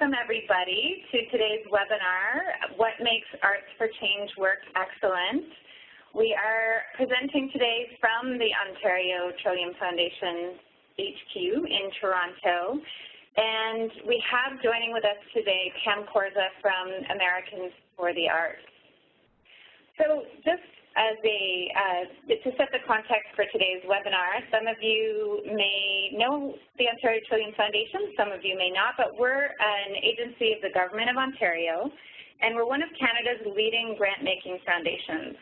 welcome everybody to today's webinar, What Makes Arts for Change Work Excellent? We are presenting today from the Ontario Trillium Foundation HQ in Toronto, and we have joining with us today Pam Korza from Americans for the Arts. So just as to set the context for today's webinar, some of you may know the Ontario Trillium Foundation, some of you may not, but we're an agency of the Government of Ontario, and we're one of Canada's leading grant-making foundations.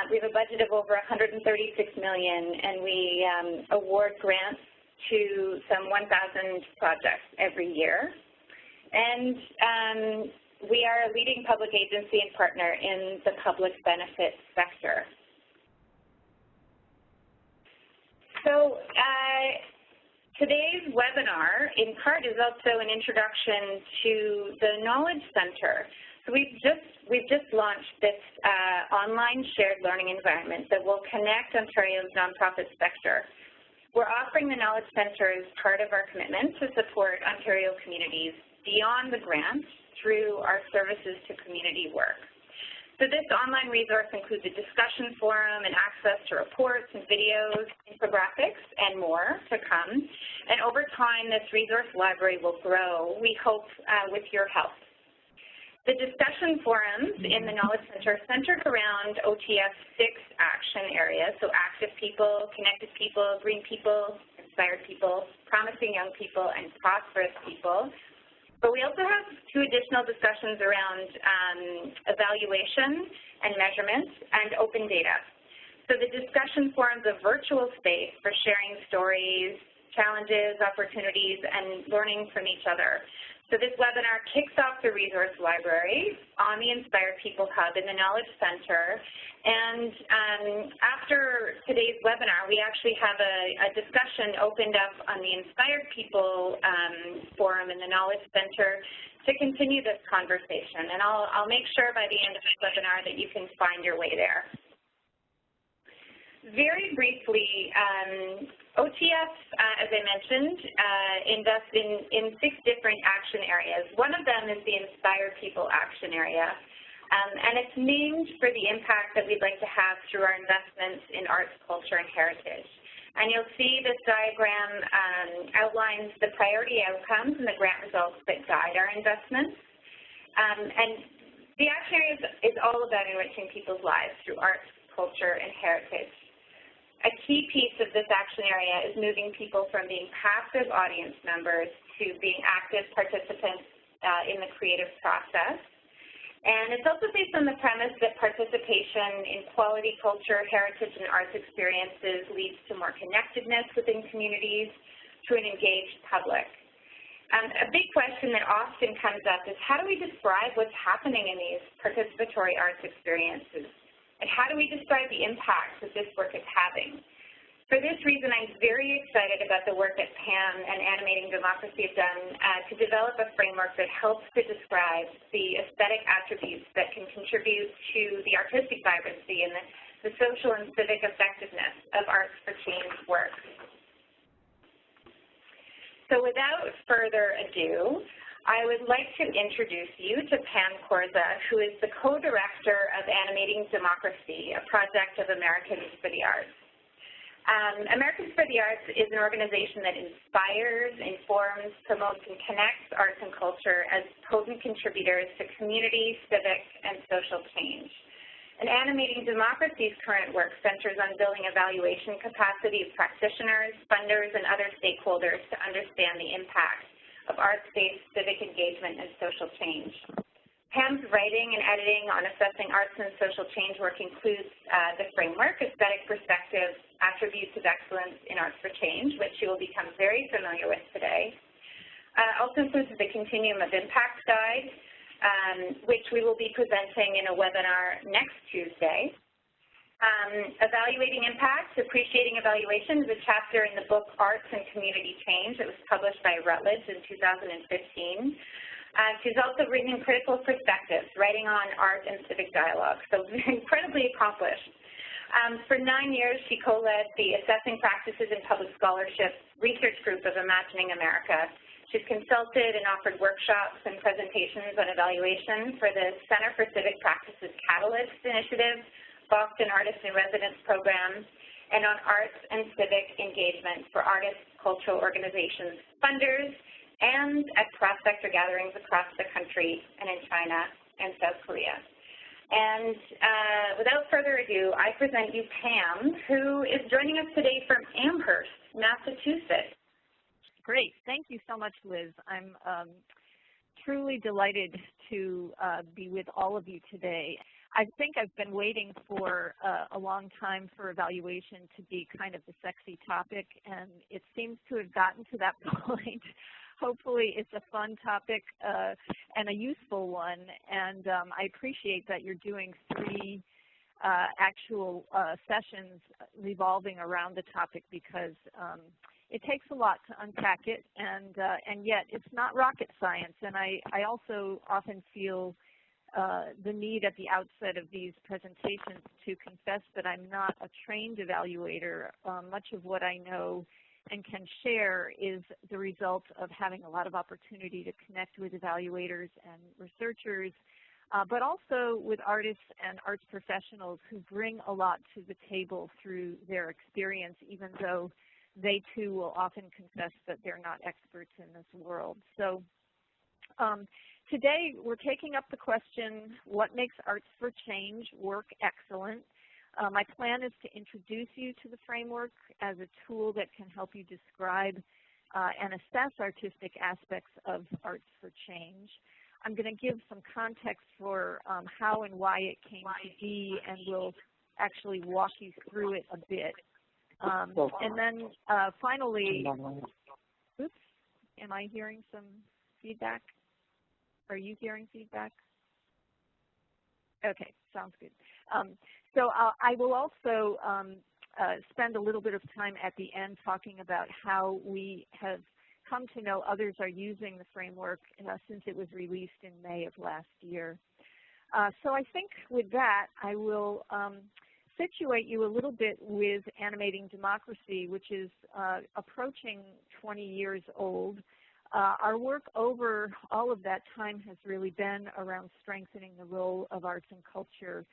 We have a budget of over $136 million, and we award grants to some 1,000 projects every year. And we are a leading public agency and partner in the public benefit sector. So today's webinar, in part, is also an introduction to the Knowledge Center. So we've just launched this online shared learning environment that will connect Ontario's nonprofit sector. We're offering the Knowledge Center as part of our commitment to support Ontario communities beyond the grant through our services to community work. So this online resource includes a discussion forum and access to reports and videos, infographics, and more to come. And over time, this resource library will grow, we hope, with your help. The discussion forums in the Knowledge Center centered around OTF's 6 action areas, so active people, connected people, green people, inspired people, promising young people, and prosperous people. But we also have 2 additional discussions around evaluation and measurement and open data. So the discussion forums a virtual space for sharing stories, challenges, opportunities, and learning from each other. So this webinar kicks off the resource library on the Inspired People Hub in the Knowledge Center. And after today's webinar, we actually have a discussion opened up on the Inspired People forum in the Knowledge Center to continue this conversation. And I'll make sure by the end of this webinar that you can find your way there. Very briefly, OTF, as I mentioned, invests in 6 different action areas. One of them is the Inspired People action area, and it's named for the impact that we'd like to have through our investments in arts, culture, and heritage. And you'll see this diagram outlines the priority outcomes and the grant results that guide our investments. And the action area is all about enriching people's lives through arts, culture, and heritage. A key piece of this action area is moving people from being passive audience members to being active participants in the creative process. And it's also based on the premise that participation in quality culture, heritage, and arts experiences leads to more connectedness within communities through an engaged public. A big question that often comes up is how do we describe what's happening in these participatory arts experiences? And how do we describe the impact that this work is having? For this reason, I'm very excited about the work that Pam and Animating Democracy have done to develop a framework that helps to describe the aesthetic attributes that can contribute to the artistic vibrancy and the social and civic effectiveness of Arts for Change work. So without further ado, I would like to introduce you to Pam Korza, who is the co-director of Animating Democracy, a project of Americans for the Arts. Americans for the Arts is an organization that inspires, informs, promotes, and connects arts and culture as potent contributors to community, civic, and social change. And Animating Democracy's current work centers on building evaluation capacity of practitioners, funders, and other stakeholders to understand the impact of arts-based civic engagement and social change. Pam's writing and editing on assessing arts and social change work includes the framework, Aesthetic Perspectives, Attributes of Excellence in Arts for Change, which you will become very familiar with today. Also includes the Continuum of Impact Guide, which we will be presenting in a webinar next Tuesday. Evaluating Impact, Appreciating Evaluation is a chapter in the book Arts and Community Change that was published by Routledge in 2015. She's also written in Critical Perspectives, writing on art and civic dialogue, so incredibly accomplished. For 9 years, she co-led the Assessing Practices in Public Scholarship research group of Imagining America, She's consulted and offered workshops and presentations on evaluation for the Center for Civic Practices Catalyst Initiative, Boston Artists in Residence Program, and on arts and civic engagement for artists, cultural organizations, funders, and at cross-sector gatherings across the country and in China and South Korea. And without further ado, I present you Pam, who is joining us today from Amherst, Massachusetts. Great. Thank you so much, Liz. I'm truly delighted to be with all of you today. I think I've been waiting for a long time for evaluation to be kind of the sexy topic, and it seems to have gotten to that point. Hopefully it's a fun topic and a useful one, and I appreciate that you're doing 3 actual sessions revolving around the topic, because it takes a lot to unpack it, and yet it's not rocket science. And I also often feel the need at the outset of these presentations to confess that I'm not a trained evaluator. Much of what I know and can share is the result of having a lot of opportunity to connect with evaluators and researchers, but also with artists and arts professionals who bring a lot to the table through their experience, even though they too will often confess that they're not experts in this world. So today we're taking up the question, what makes Arts for Change work excellent? My plan is to introduce you to the framework as a tool that can help you describe and assess artistic aspects of Arts for Change. I'm going to give some context for how and why it came to be, and we'll actually walk you through it a bit. And then finally, oops, am I hearing some feedback? Are you hearing feedback? Okay, sounds good. So I will also spend a little bit of time at the end talking about how we have come to know others are using the framework since it was released in May of last year. So I think with that, I will situate you a little bit with Animating Democracy, which is approaching 20 years old. Our work over all of that time has really been around strengthening the role of arts and culture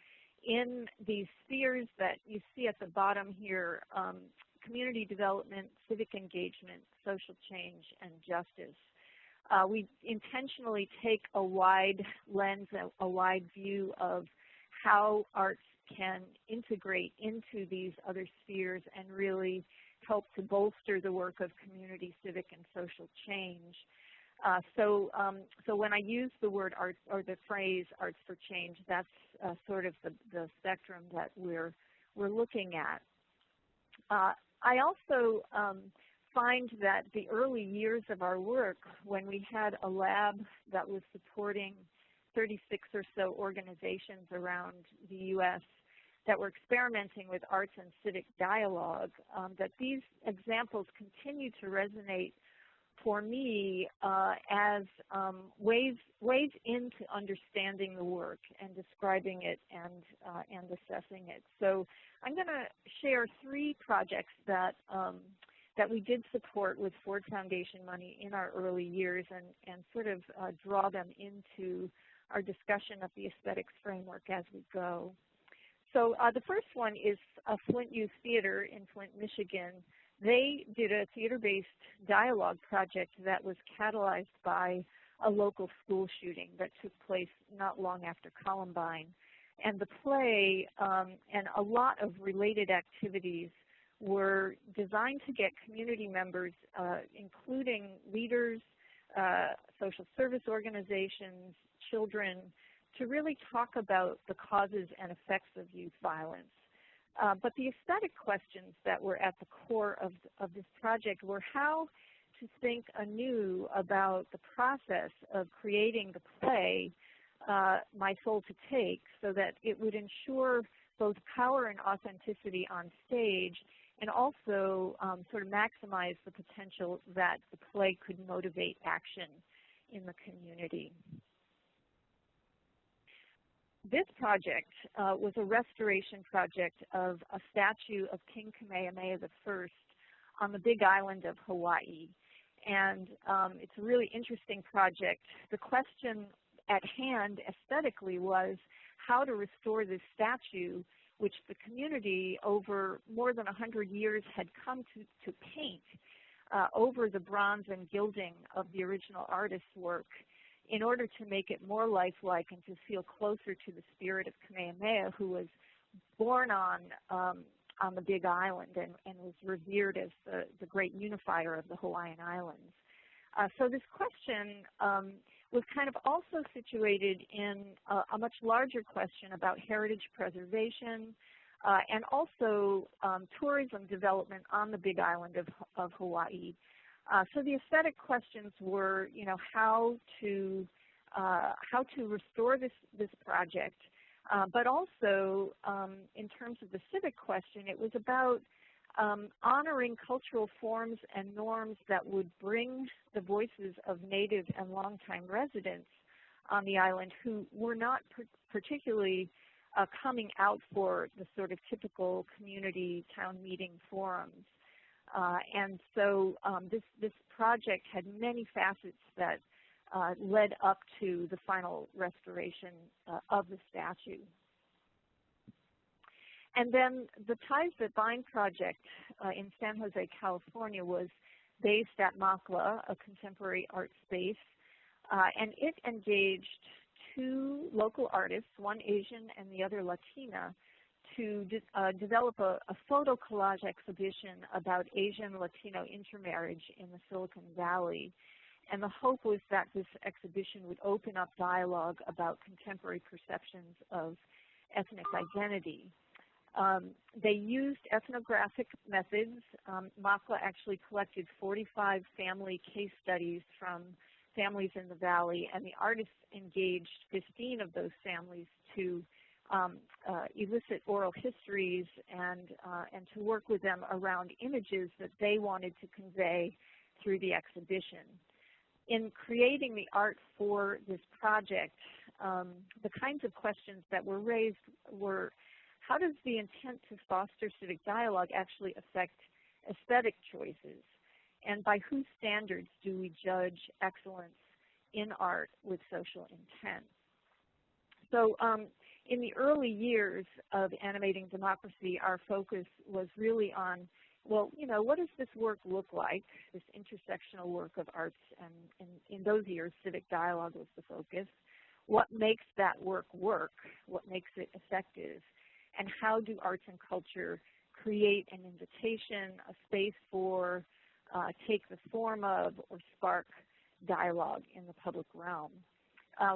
in these spheres that you see at the bottom here: community development, civic engagement, social change, and justice. We intentionally take a wide lens, a wide view of how arts can integrate into these other spheres and really help to bolster the work of community, civic, and social change. So when I use the word art or the phrase Arts for Change, that's sort of the spectrum that we're looking at. I also find that the early years of our work, when we had a lab that was supporting 36 or so organizations around the U.S. that were experimenting with arts and civic dialogue, that these examples continue to resonate for me as ways into understanding the work and describing it and assessing it. So I'm going to share 3 projects that we did support with Ford Foundation money in our early years and sort of draw them into our discussion of the aesthetics framework as we go. So the first one is Flint Youth Theater in Flint, Michigan. They did a theater-based dialogue project that was catalyzed by a local school shooting that took place not long after Columbine. And the play and a lot of related activities were designed to get community members, including leaders, social service organizations, children, to really talk about the causes and effects of youth violence. But the aesthetic questions that were at the core of this project were how to think anew about the process of creating the play, My Soul to Take, so that it would ensure both power and authenticity on stage, and also sort of maximize the potential that the play could motivate action in the community. This project was a restoration project of a statue of King Kamehameha I on the Big Island of Hawaii. and it's a really interesting project. The question at hand aesthetically was how to restore this statue, which the community over more than 100 years had come to paint over the bronze and gilding of the original artist's work in order to make it more lifelike and to feel closer to the spirit of Kamehameha, who was born on the Big Island and was revered as the great unifier of the Hawaiian Islands. So this question was kind of also situated in a much larger question about heritage preservation and also tourism development on the Big Island of Hawaii. So the aesthetic questions were, you know, how to restore this project, but also in terms of the civic question, it was about honoring cultural forms and norms that would bring the voices of native and longtime residents on the island who were not particularly coming out for the sort of typical community town meeting forums. And so this project had many facets that led up to the final restoration of the statue. And then the Ties That Bind project in San Jose, California was based at Makla, a contemporary art space, and it engaged two local artists, one Asian and the other Latina, to develop a photo collage exhibition about Asian-Latino intermarriage in the Silicon Valley. And the hope was that this exhibition would open up dialogue about contemporary perceptions of ethnic identity. They used ethnographic methods. Makla actually collected 45 family case studies from families in the valley, and the artists engaged 15 of those families to elicit oral histories and to work with them around images that they wanted to convey through the exhibition. In creating the art for this project, the kinds of questions that were raised were, how does the intent to foster civic dialogue actually affect aesthetic choices? And by whose standards do we judge excellence in art with social intent? So in the early years of Animating Democracy, our focus was really on, well, you know, what does this work look like, this intersectional work of arts, and in those years, civic dialogue was the focus. What makes that work? What makes it effective? And how do arts and culture create an invitation, a space for, take the form of, or spark dialogue in the public realm?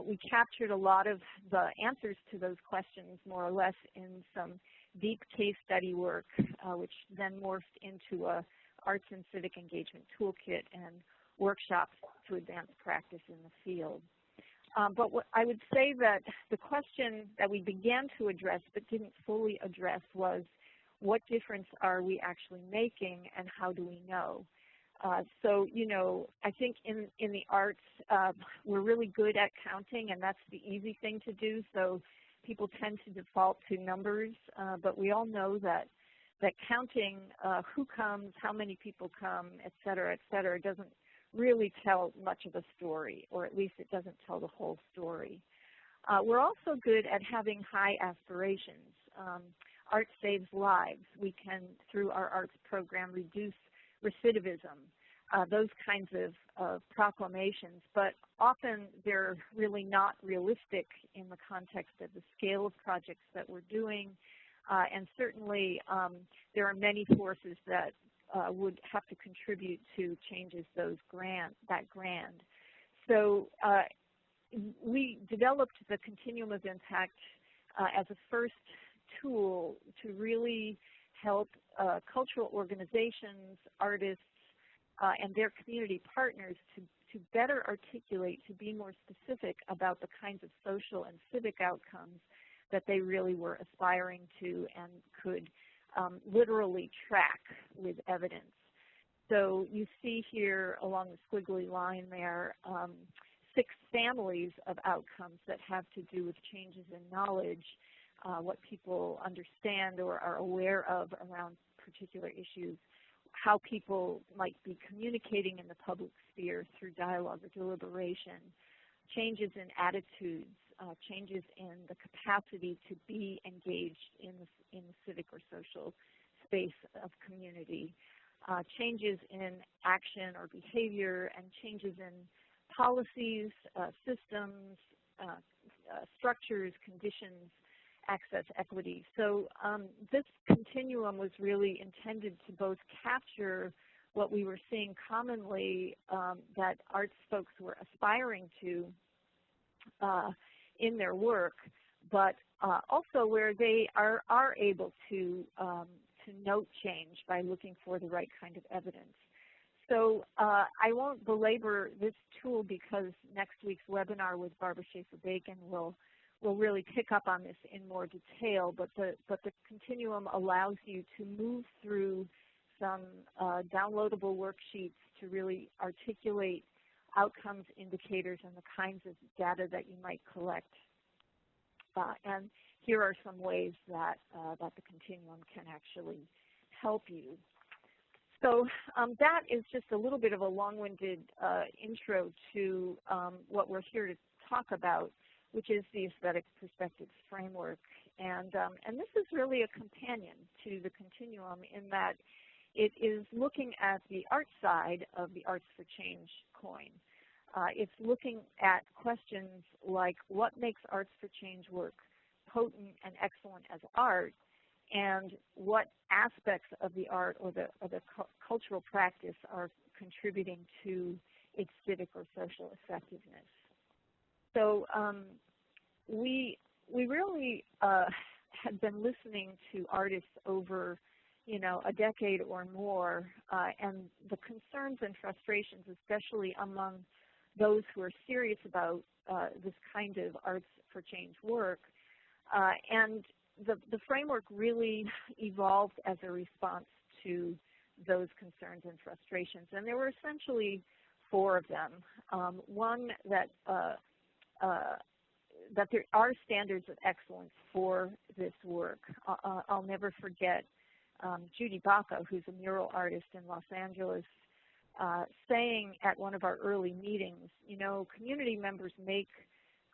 We captured a lot of the answers to those questions more or less in some deep case study work, which then morphed into a arts and civic engagement toolkit and workshops to advance practice in the field. But what I would say that the question that we began to address but didn't fully address was, what difference are we actually making and how do we know? So, you know, I think in the arts, we're really good at counting, and that's the easy thing to do. So people tend to default to numbers, but we all know that counting who comes, how many people come, et cetera, doesn't really tell much of a story, or at least it doesn't tell the whole story. We're also good at having high aspirations. Art saves lives. We can, through our arts program, reduce recidivism, those kinds of proclamations, but often they're really not realistic in the context of the scale of projects that we're doing, and certainly there are many forces that would have to contribute to changes that grand. So we developed the Continuum of Impact as a first tool to really help cultural organizations, artists, and their community partners to better articulate, to be more specific about the kinds of social and civic outcomes that they really were aspiring to and could literally track with evidence. So you see here along the squiggly line there 6 families of outcomes that have to do with changes in knowledge, what people understand or are aware of around particular issues, how people might be communicating in the public sphere through dialogue or deliberation, changes in attitudes, changes in the capacity to be engaged in the civic or social space of community, changes in action or behavior, and changes in policies, systems, structures, conditions, access, equity. So this continuum was really intended to both capture what we were seeing commonly that arts folks were aspiring to in their work, but also where they are able to note change by looking for the right kind of evidence. So I won't belabor this tool because next week's webinar with Barbara Schaefer-Bacon will really pick up on this in more detail, but the continuum allows you to move through some downloadable worksheets to really articulate outcomes, indicators, and the kinds of data that you might collect. And here are some ways that the continuum can actually help you. So that is just a little bit of a long-winded intro to what we're here to talk about, which is the Aesthetic Perspectives Framework. And this is really a companion to the continuum in that it is looking at the art side of the Arts for Change coin. It's looking at questions like what makes Arts for Change work potent and excellent as art, and what aspects of the art or the cultural practice are contributing to its civic or social effectiveness. So we really have been listening to artists over a decade or more, and the concerns and frustrations, especially among those who are serious about this kind of Arts for Change work. And the framework really evolved as a response to those concerns and frustrations. And there were essentially 4 of them. One, that there are standards of excellence for this work. I'll never forget Judy Baca, who's a mural artist in Los Angeles, saying at one of our early meetings, community members make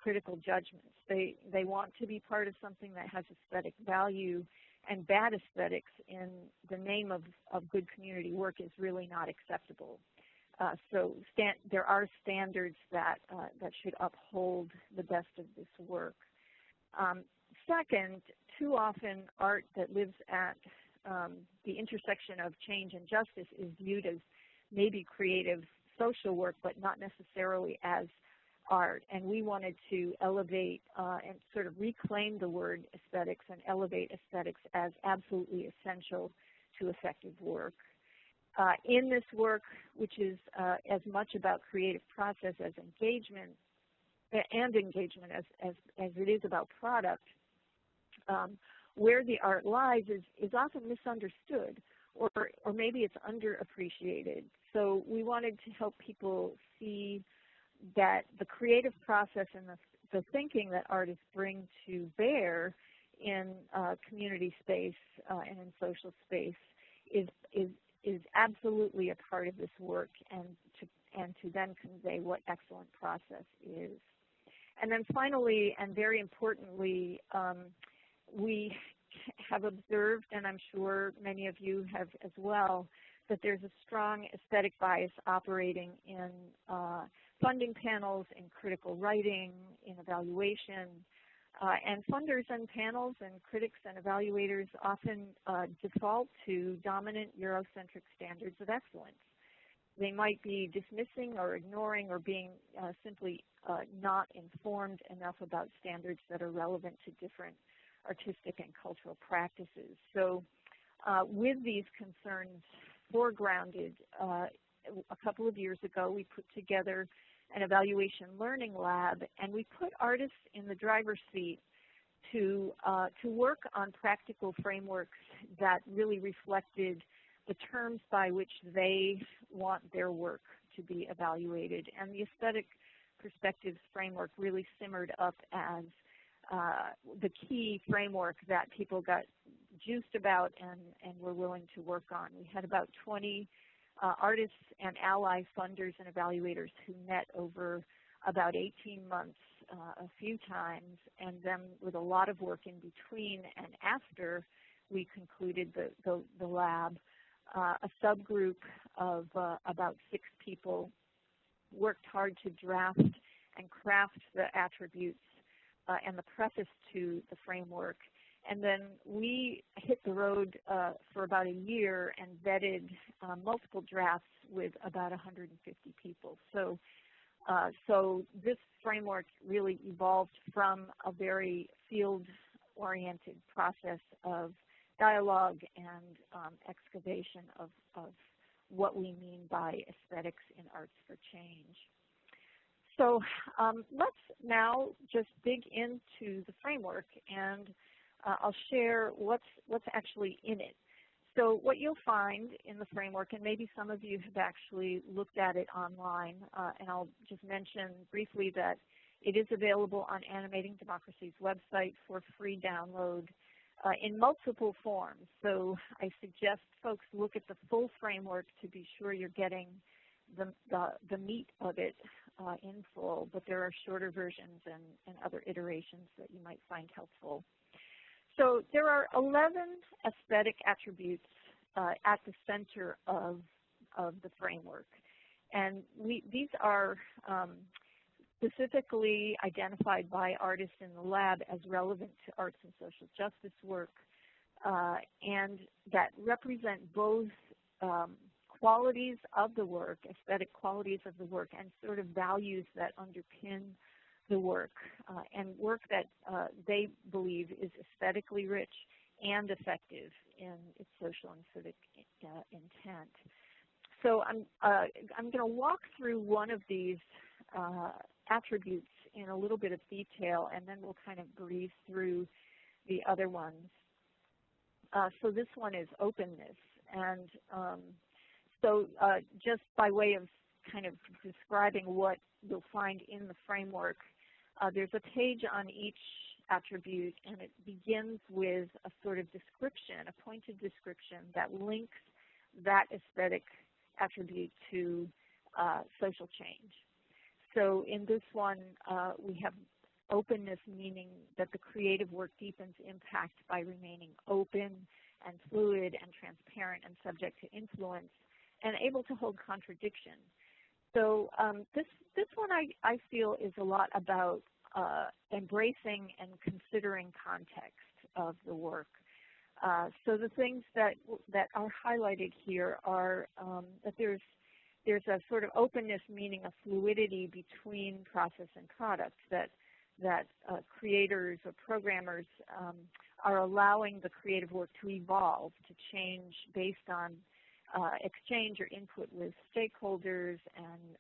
critical judgments. They want to be part of something that has aesthetic value, and bad aesthetics in the name of good community work is really not acceptable. So there are standards that should uphold the best of this work. Second, too often art that lives at the intersection of change and justice is viewed as maybe creative social work, but not necessarily as art. And we wanted to elevate and sort of reclaim the word aesthetics and elevate aesthetics as absolutely essential to effective work. In this work, which is as much about creative process as engagement, and engagement as it is about product, where the art lies is often misunderstood, or maybe it's underappreciated. So we wanted to help people see that the creative process and the thinking that artists bring to bear in community space and in social space is absolutely a part of this work, and to then convey what excellent process is. And then finally, and very importantly, we have observed, and I'm sure many of you have as well, that there's a strong aesthetic bias operating in funding panels, in critical writing, in evaluation, and funders and panels and critics and evaluators often default to dominant Eurocentric standards of excellence. They might be dismissing or ignoring or being simply not informed enough about standards that are relevant to different artistic and cultural practices. So with these concerns foregrounded, a couple of years ago we put together an evaluation learning lab, and we put artists in the driver's seat to work on practical frameworks that really reflected the terms by which they want their work to be evaluated. And the Aesthetic Perspectives Framework really simmered up as the key framework that people got juiced about and were willing to work on. We had about 20 artists and ally funders and evaluators who met over about 18 months a few times, and then with a lot of work in between and after we concluded the lab. A subgroup of about 6 people worked hard to draft and craft the attributes and the preface to the framework. And then we hit the road for about a year and vetted multiple drafts with about 150 people. So this framework really evolved from a very field-oriented process of dialogue and excavation of what we mean by aesthetics in arts for change. So let's now just dig into the framework, and I'll share what's actually in it. So what you'll find in the framework, and maybe some of you have actually looked at it online, and I'll just mention briefly that it is available on Animating Democracy's website for free download in multiple forms. So I suggest folks look at the full framework to be sure you're getting the meat of it in full, but there are shorter versions and other iterations that you might find helpful. So there are 11 aesthetic attributes at the center of the framework. And these are specifically identified by artists in the lab as relevant to arts and social justice work, and that represent both qualities of the work, aesthetic qualities of the work, and sort of values that underpin the work, and work that they believe is aesthetically rich and effective in its social and civic intent. So I'm going to walk through one of these attributes in a little bit of detail, and then we'll kind of breeze through the other ones. So this one is openness, and so just by way of kind of describing what you'll find in the framework, there's a page on each attribute, and it begins with a sort of description, a pointed description that links that aesthetic attribute to social change. So in this one, we have openness, meaning that the creative work deepens impact by remaining open and fluid and transparent and subject to influence and able to hold contradiction. So this one I feel is a lot about embracing and considering context of the work. So the things that are highlighted here are that there's a sort of openness, meaning a fluidity between process and product, that creators or programmers are allowing the creative work to evolve, to change based on exchange or input with stakeholders and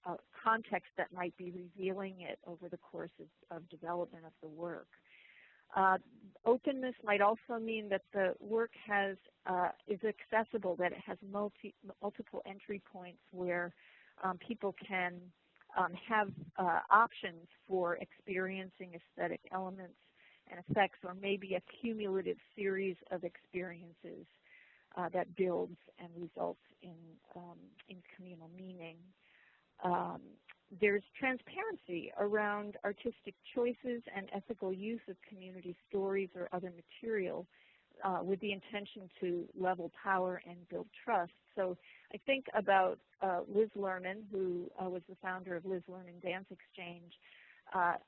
a context that might be revealing it over the course of development of the work. Openness might also mean that the work is accessible, that it has multiple entry points where people can have options for experiencing aesthetic elements and effects, or maybe a cumulative series of experiences that builds and results in communal meaning. There's transparency around artistic choices and ethical use of community stories or other material with the intention to level power and build trust. So I think about Liz Lerman, who was the founder of Liz Lerman Dance Exchange,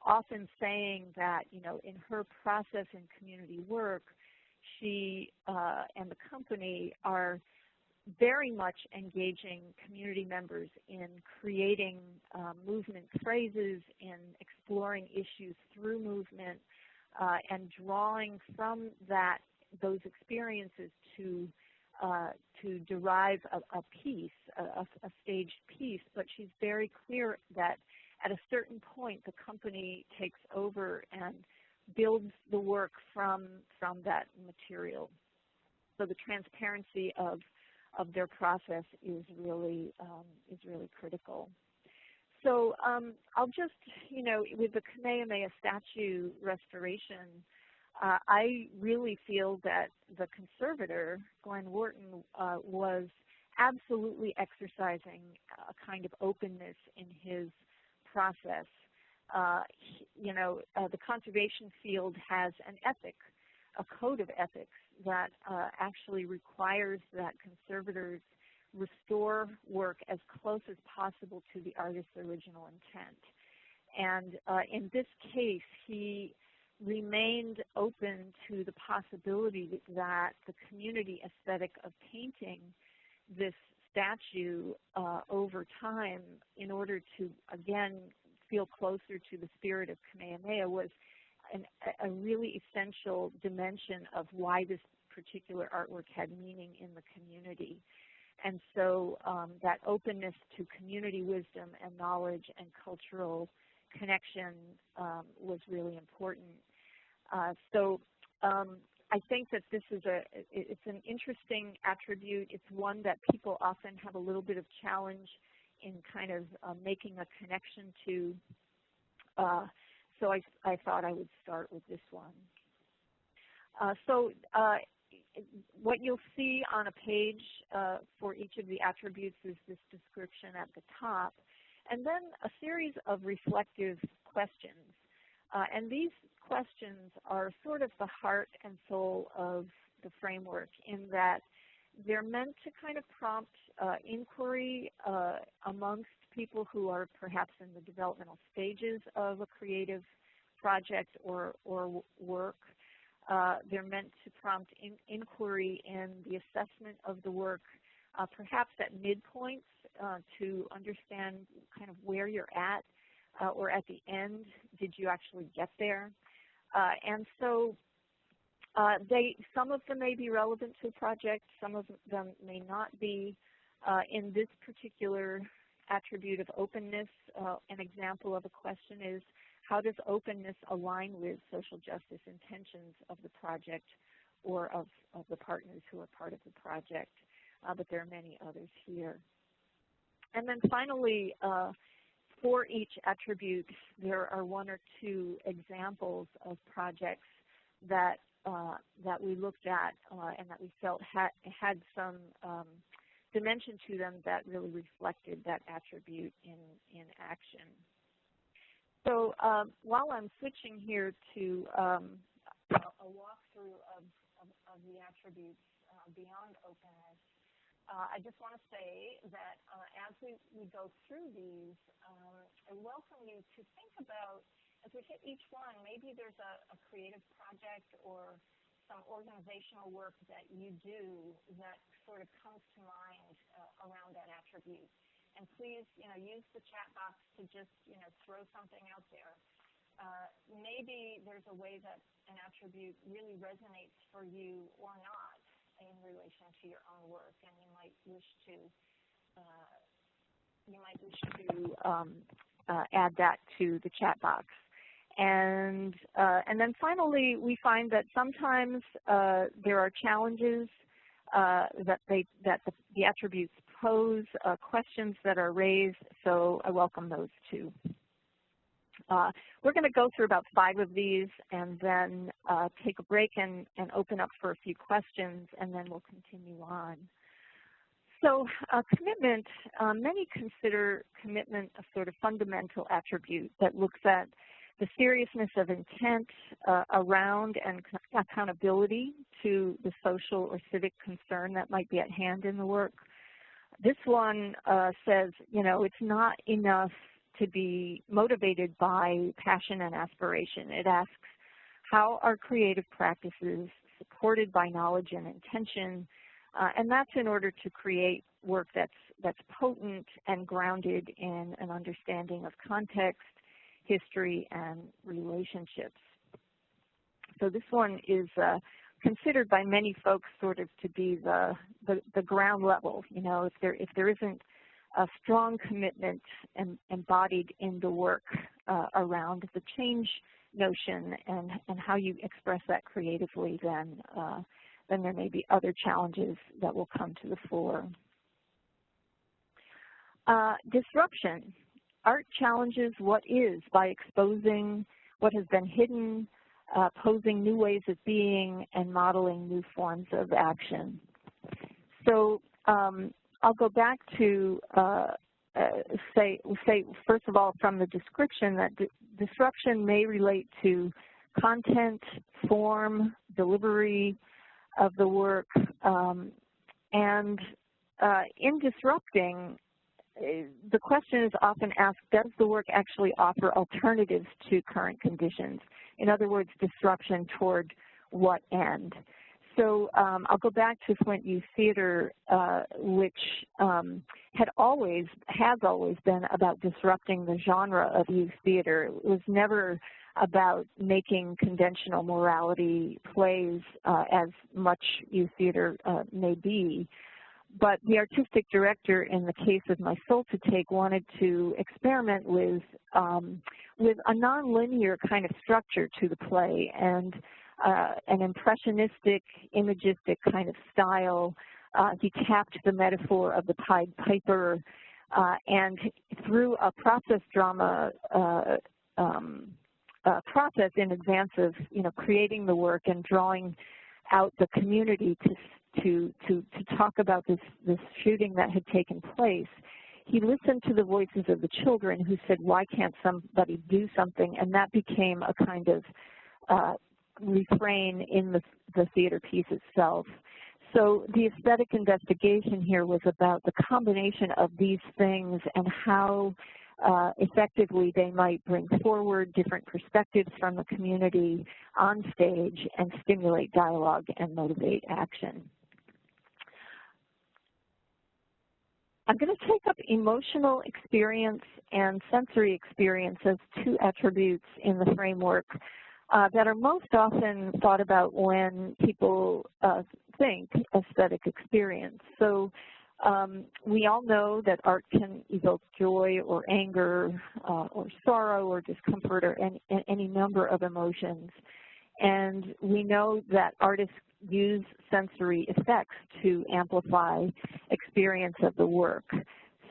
often saying that, you know, in her process in community work, she and the company are very much engaging community members in creating movement phrases, in exploring issues through movement, and drawing from those experiences to derive a piece, a staged piece. But she's very clear that at a certain point, the company takes over and builds the work from that material. So the transparency of their process is really critical. So I'll just, you know, with the Kamehameha statue restoration, I really feel that the conservator, Glenn Wharton, was absolutely exercising a kind of openness in his process. The conservation field has an ethic, a code of ethics that actually requires that conservators restore work as close as possible to the artist's original intent. And in this case, he remained open to the possibility that the community aesthetic of painting this statue over time in order to, again, feel closer to the spirit of Kamehameha was a really essential dimension of why this particular artwork had meaning in the community. And so that openness to community wisdom and knowledge and cultural connection was really important. I think that this is it's an interesting attribute. It's one that people often have a little bit of challenge in kind of making a connection to. So I thought I would start with this one. What you'll see on a page for each of the attributes is this description at the top, and then a series of reflective questions. And these questions are sort of the heart and soul of the framework in that they're meant to kind of prompt inquiry amongst people who are perhaps in the developmental stages of a creative project or work. They're meant to prompt inquiry in the assessment of the work, perhaps at midpoints to understand kind of where you're at, or at the end, did you actually get there? And so some of them may be relevant to a project, some of them may not be. In this particular attribute of openness, an example of a question is, how does openness align with social justice intentions of the project or of the partners who are part of the project? But there are many others here. And then finally, for each attribute, there are one or two examples of projects that we looked at and that we felt had some dimension to them that really reflected that attribute in action. So while I'm switching here to a walkthrough of the attributes beyond openness, I just want to say that as we go through these, I welcome you to think about, as we hit each one, maybe there's a creative project or some organizational work that you do that sort of comes to mind around that attribute. And please, use the chat box to just, throw something out there. Maybe there's a way that an attribute really resonates for you or not in relation to your own work, and you might wish to add that to the chat box. And then finally, we find that sometimes there are challenges that the attributes pose, questions that are raised, so I welcome those too. We're going to go through about 5 of these and then take a break and open up for a few questions, and then we'll continue on. So commitment, many consider commitment a sort of fundamental attribute that looks at the seriousness of intent around and accountability to the social or civic concern that might be at hand in the work. This one says, it's not enough to be motivated by passion and aspiration. It asks, how are creative practices supported by knowledge and intention? And that's in order to create work that's potent and grounded in an understanding of context, history, and relationships. So this one is considered by many folks sort of to be the ground level. If there isn't a strong commitment embodied in the work around the change notion and how you express that creatively, then there may be other challenges that will come to the fore. Disruption. Art challenges what is by exposing what has been hidden, posing new ways of being, and modeling new forms of action. So I'll go back to say first of all from the description that disruption may relate to content, form, delivery of the work, and in disrupting, the question is often asked, does the work actually offer alternatives to current conditions? In other words, disruption toward what end? So I'll go back to Flint Youth Theater, which has always been about disrupting the genre of youth theater. It was never about making conventional morality plays, as much youth theater may be. But the artistic director, in the case of My Soul to Take, wanted to experiment with a nonlinear kind of structure to the play, and an impressionistic, imagistic kind of style. He tapped the metaphor of the Pied Piper, and through a process drama process in advance of creating the work and drawing out the community to talk about this shooting that had taken place, he listened to the voices of the children who said, why can't somebody do something? And that became a kind of refrain in the theater piece itself. So the aesthetic investigation here was about the combination of these things and how effectively they might bring forward different perspectives from the community on stage and stimulate dialogue and motivate action. I'm going to take up emotional experience and sensory experience as two attributes in the framework that are most often thought about when people think aesthetic experience. So we all know that art can evoke joy or anger or sorrow or discomfort or any number of emotions. And we know that artists use sensory effects to amplify experience of the work.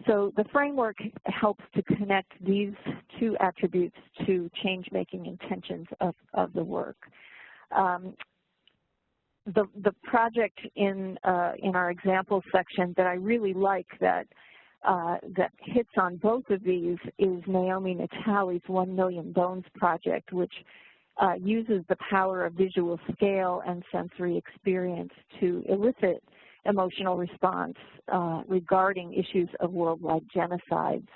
So the framework helps to connect these two attributes to change-making intentions of the work. The project in our example section that I really like that hits on both of these is Naomi Natale's 1 Million Bones project, which uses the power of visual scale and sensory experience to elicit emotional response regarding issues of worldwide genocides.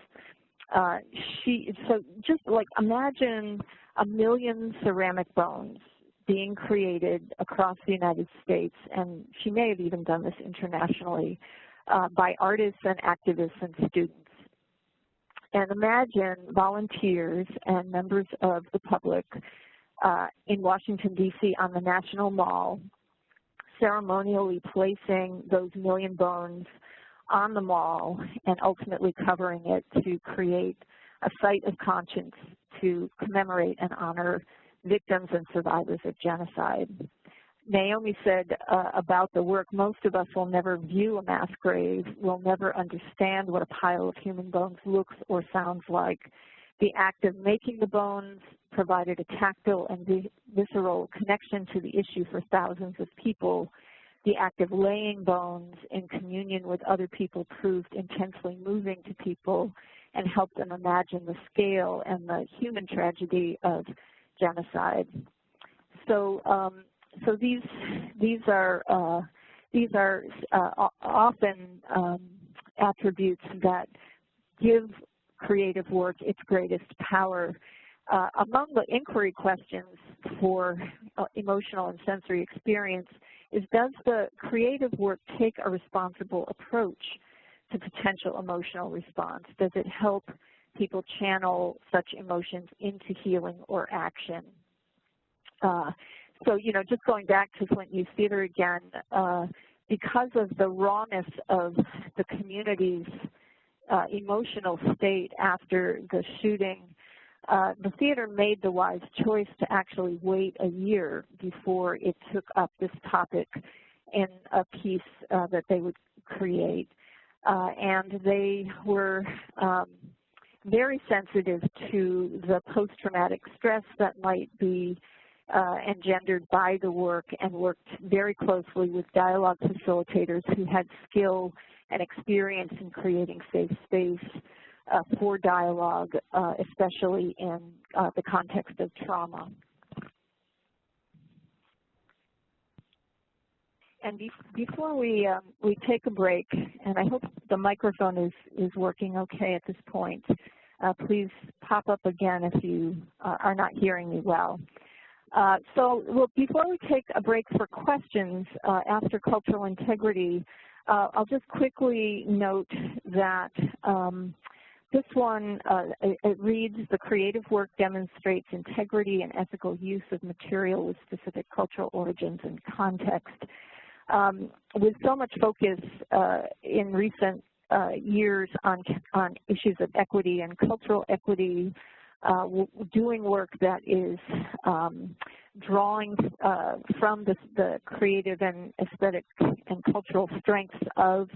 So just like imagine 1 million ceramic bones being created across the United States, and she may have even done this internationally, by artists and activists and students. And imagine volunteers and members of the public in Washington, D.C. on the National Mall, ceremonially placing those 1 million bones on the mall and ultimately covering it to create a site of conscience to commemorate and honor victims and survivors of genocide. Naomi said about the work, most of us will never view a mass grave, will never understand what a pile of human bones looks or sounds like. The act of making the bones provided a tactile and visceral connection to the issue for thousands of people. The act of laying bones in communion with other people proved intensely moving to people and helped them imagine the scale and the human tragedy of genocide. So, so these are often attributes that give creative work its greatest power. Among the inquiry questions for emotional and sensory experience is, does the creative work take a responsible approach to potential emotional response? Does it help people channel such emotions into healing or action? So, just going back to Flint Youth Theater again, because of the rawness of the community's emotional state after the shooting, the theater made the wise choice to actually wait a year before it took up this topic in a piece that they would create. And they were very sensitive to the post-traumatic stress that might be engendered by the work, and worked very closely with dialogue facilitators who had skill and experience in creating safe space for dialogue, especially in the context of trauma. And before we take a break, and I hope the microphone is working okay at this point, please pop up again if you are not hearing me well. Before we take a break for questions after cultural integrity, I'll just quickly note that this one, it reads, the creative work demonstrates integrity and ethical use of material with specific cultural origins and context. With so much focus in recent years on issues of equity and cultural equity, doing work that is drawing from the creative and aesthetic and cultural strengths of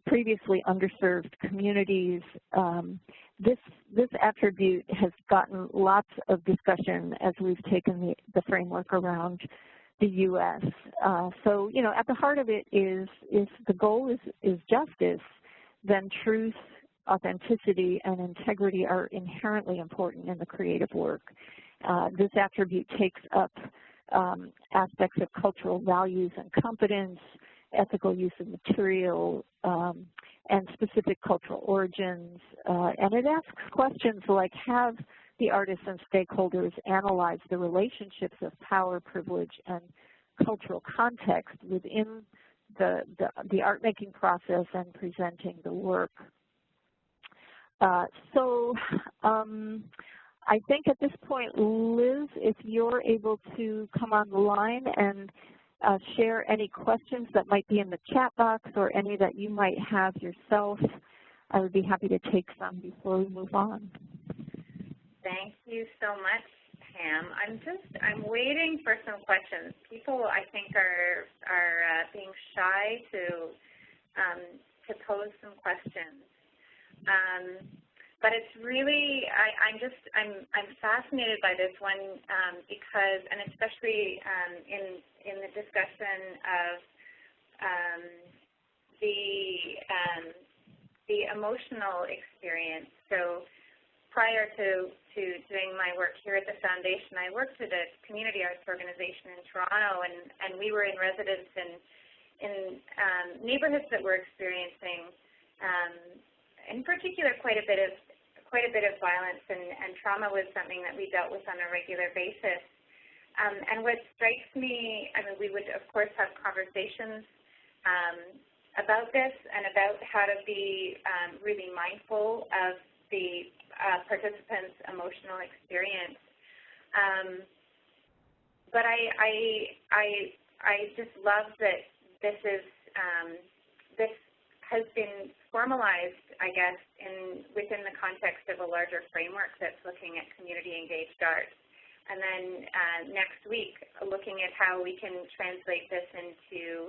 previously underserved communities. This attribute has gotten lots of discussion as we've taken the framework around the U.S. So, you know, at the heart of it is the goal is justice, then truth, authenticity, and integrity are inherently important in the creative work. This attribute takes up aspects of cultural values and competence, ethical use of material, and specific cultural origins. And it asks questions like, have the artists and stakeholders analyze the relationships of power, privilege, and cultural context within the art-making process and presenting the work. I think at this point, Liz, if you're able to come on the line and share any questions that might be in the chat box or any that you might have yourself, I would be happy to take some before we move on. Thank you so much, Pam. I'm waiting for some questions. People, I think, are being shy to pose some questions. But it's really, I'm fascinated by this one because, and especially in the discussion of the emotional experience. So prior to doing my work here at the Foundation, I worked at a community arts organization in Toronto, and we were in residence in neighborhoods that were experiencing, in particular, quite a bit of violence, and trauma was something that we dealt with on a regular basis. And what strikes me, I mean, we would, of course, have conversations about this and about how to be really mindful of the participants' emotional experience. But I just love that this has been formalized, I guess, within the context of a larger framework that's looking at community-engaged art. And then next week, looking at how we can translate this into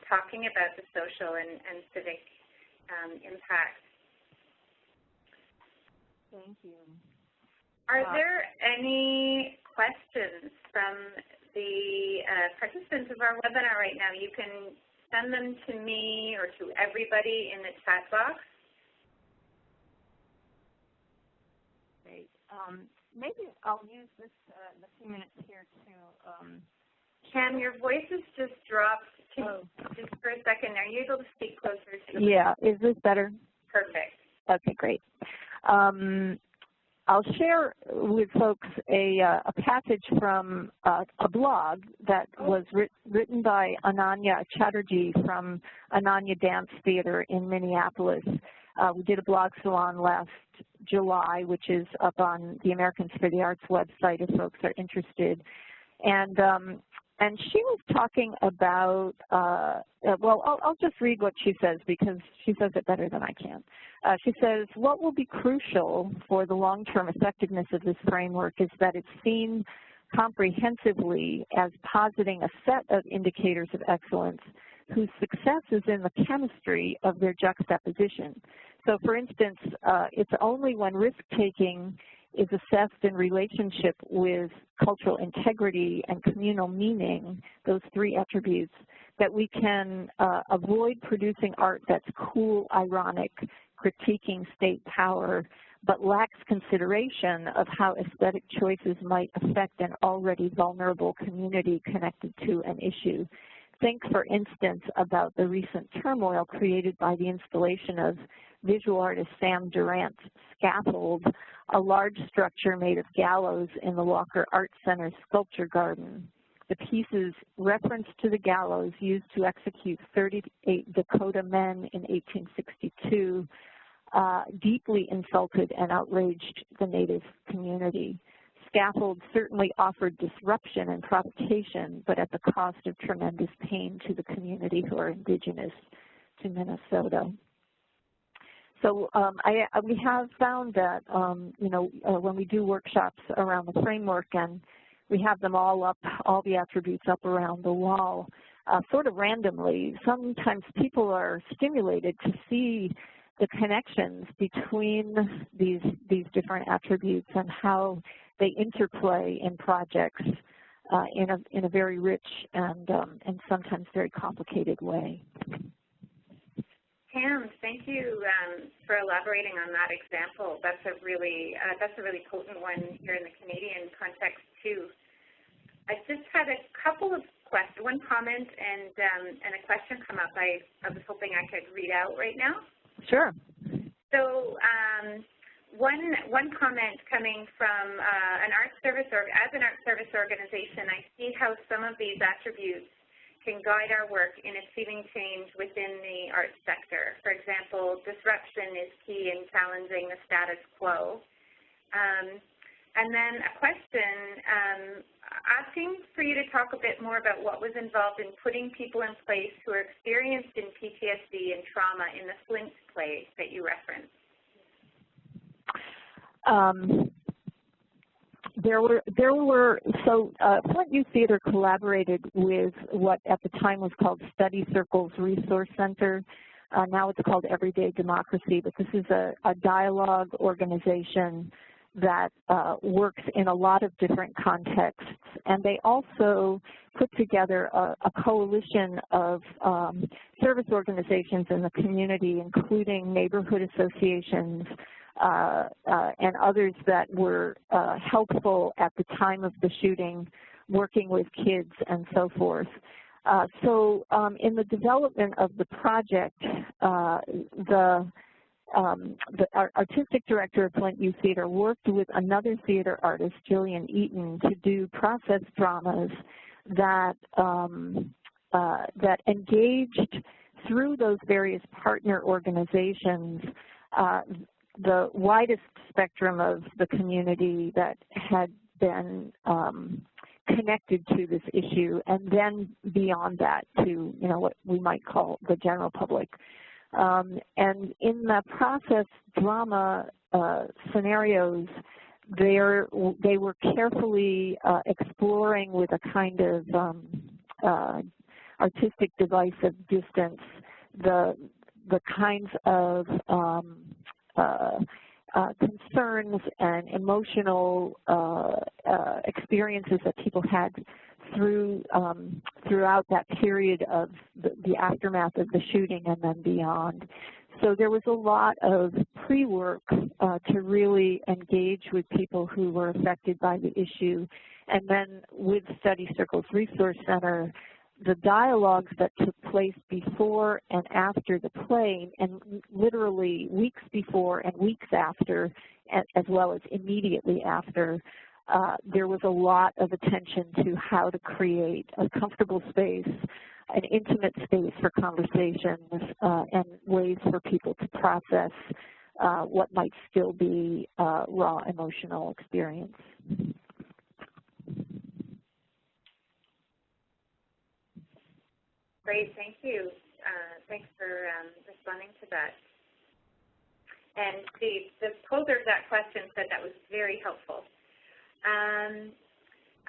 talking about the social and civic impact. Thank you. Are there any questions from the participants of our webinar right now? You can send them to me or to everybody in the chat box. Great. Maybe I'll use the few minutes here to... Cam, your voice has just dropped just for a second. Are you able to speak closer to the Yeah, is this better? Perfect. Okay, great. I'll share with folks a passage from a blog that was written by Ananya Chatterjee from Ananya Dance Theater in Minneapolis. We did a blog salon last July, which is up on the Americans for the Arts website if folks are interested. And she was talking about, well, I'll just read what she says because she says it better than I can. She says, what will be crucial for the long-term effectiveness of this framework is that it's seen comprehensively as positing a set of indicators of excellence whose success is in the chemistry of their juxtaposition. So, for instance, it's only when risk-taking is assessed in relationship with cultural integrity and communal meaning, those three attributes, that we can avoid producing art that's cool, ironic, critiquing state power, but lacks consideration of how aesthetic choices might affect an already vulnerable community connected to an issue. Think, for instance, about the recent turmoil created by the installation of visual artist Sam Durant's Scaffold, a large structure made of gallows in the Walker Art Center's sculpture garden. The piece's reference to the gallows used to execute 38 Dakota men in 1862 deeply insulted and outraged the Native community. Scaffold certainly offered disruption and provocation, but at the cost of tremendous pain to the community who are indigenous to Minnesota. So we have found that, when we do workshops around the framework and we have them all up, all the attributes up around the wall, sort of randomly, sometimes people are stimulated to see the connections between these different attributes and how they interplay in projects in a very rich and sometimes very complicated way. Pam, thank you for elaborating on that example. That's a really potent one here in the Canadian context too. I just had a couple of questions, one comment and a question come up. I was hoping I could read out right now. Sure. So one comment coming from an art service, or as an art service organization, I see how some of these attributes can guide our work in achieving change within the arts sector. For example, disruption is key in challenging the status quo. And then a question asking for you to talk a bit more about what was involved in putting people in place who are experienced in PTSD and trauma in the Flint play that you referenced. Flint Youth Theater collaborated with what at the time was called Study Circles Resource Center. Now it's called Everyday Democracy, but this is a dialogue organization that works in a lot of different contexts. And they also put together a coalition of service organizations in the community, including neighborhood associations, and others that were helpful at the time of the shooting, working with kids and so forth. In the development of the project, the artistic director of Flint Youth Theater worked with another theater artist, Jillian Eaton, to do process dramas that that engaged through those various partner organizations the widest spectrum of the community that had been connected to this issue, and then beyond that to what we might call the general public. And in the process drama scenarios, they were carefully exploring with a kind of artistic device of distance the kinds of concerns and emotional experiences that people had throughout that period of the aftermath of the shooting and then beyond. So there was a lot of pre-work to really engage with people who were affected by the issue. And then with Study Circles Resource Center, the dialogues that took place before and after the play, and literally weeks before and weeks after, as well as immediately after, there was a lot of attention to how to create a comfortable space, an intimate space for conversations, and ways for people to process what might still be raw emotional experience. Great, thank you. Thanks for responding to that. And the poser of that question said that was very helpful. I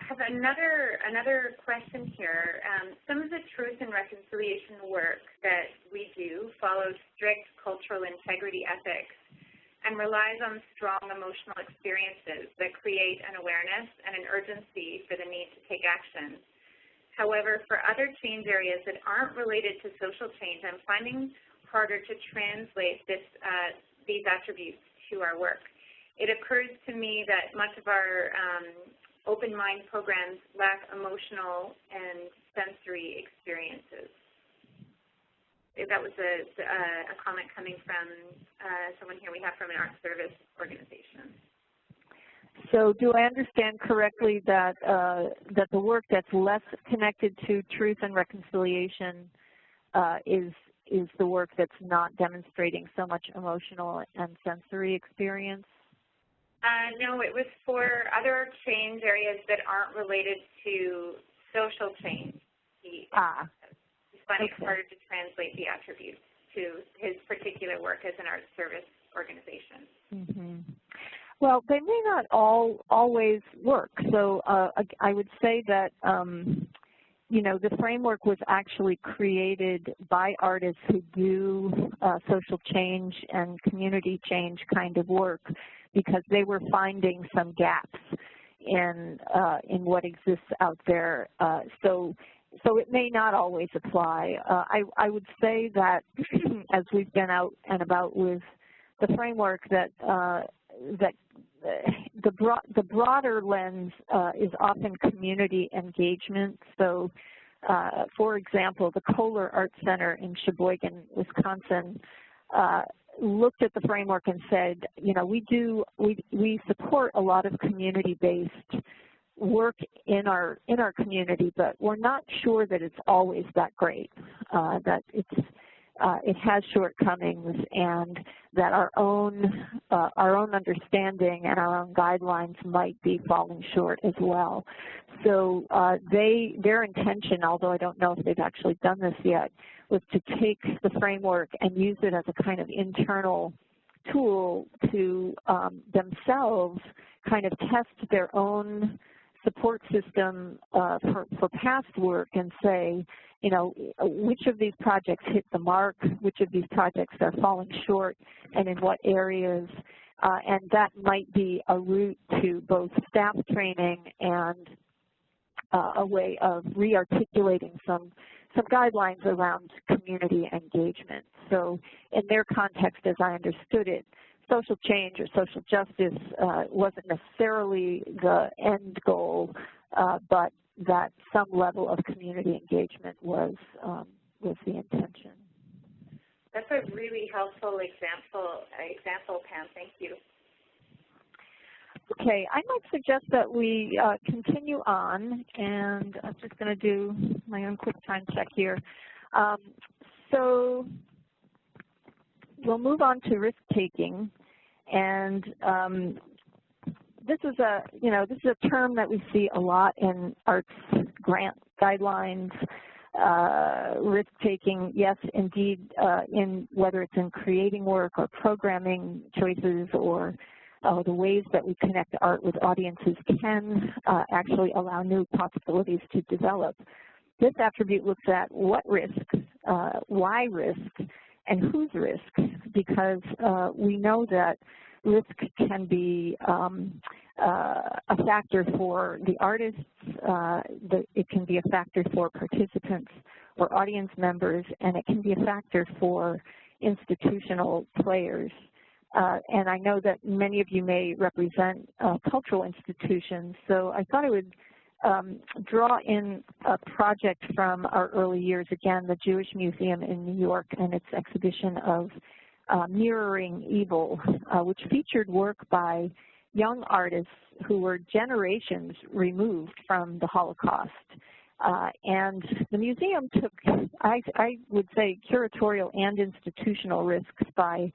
have another question here. Some of the truth and reconciliation work that we do follows strict cultural integrity ethics, and relies on strong emotional experiences that create an awareness and an urgency for the need to take action. However, for other change areas that aren't related to social change, I'm finding harder to translate these attributes to our work. It occurs to me that much of our open mind programs lack emotional and sensory experiences. That was a comment coming from someone here we have from an art service organization. So do I understand correctly that that the work that's less connected to truth and reconciliation is the work that's not demonstrating so much emotional and sensory experience? No, it was for other change areas that aren't related to social change. It's finding it harder to translate the attributes to his particular work as an art service organization. Mm-hmm. Well, they may not always work. So I would say that, you know, the framework was actually created by artists who do social change and community change kind of work because they were finding some gaps in what exists out there. So it may not always apply. I would say that as we've been out and about with the framework that the broader lens is often community engagement. So, for example, the Kohler Art Center in Sheboygan, Wisconsin, looked at the framework and said, you know, we support a lot of community-based work in our community, but we're not sure that it's always that great, that it has shortcomings, and that our own understanding and our own guidelines might be falling short as well. So their intention, although I don't know if they've actually done this yet, was to take the framework and use it as a kind of internal tool to themselves kind of test their own support system for past work and say, you know, which of these projects hit the mark, which of these projects are falling short, and in what areas, and that might be a route to both staff training and a way of re-articulating some guidelines around community engagement. So in their context, as I understood it, social change or social justice wasn't necessarily the end goal, but that some level of community engagement was the intention. That's a really helpful example, Pam. Thank you. Okay, I might suggest that we continue on, and I'm just going to do my own quick time check here. So we'll move on to risk-taking, and this is a term that we see a lot in arts grant guidelines. Risk-taking, yes, indeed, in whether it's in creating work or programming choices or the ways that we connect art with audiences can actually allow new possibilities to develop. This attribute looks at what risk, why risk, and whose risk, because we know that risk can be a factor for the artists, it can be a factor for participants or audience members, and it can be a factor for institutional players. And I know that many of you may represent cultural institutions, so I thought I would draw in a project from our early years, again, the Jewish Museum in New York and its exhibition of Mirroring Evil, which featured work by young artists who were generations removed from the Holocaust. And the museum took, I would say, curatorial and institutional risks by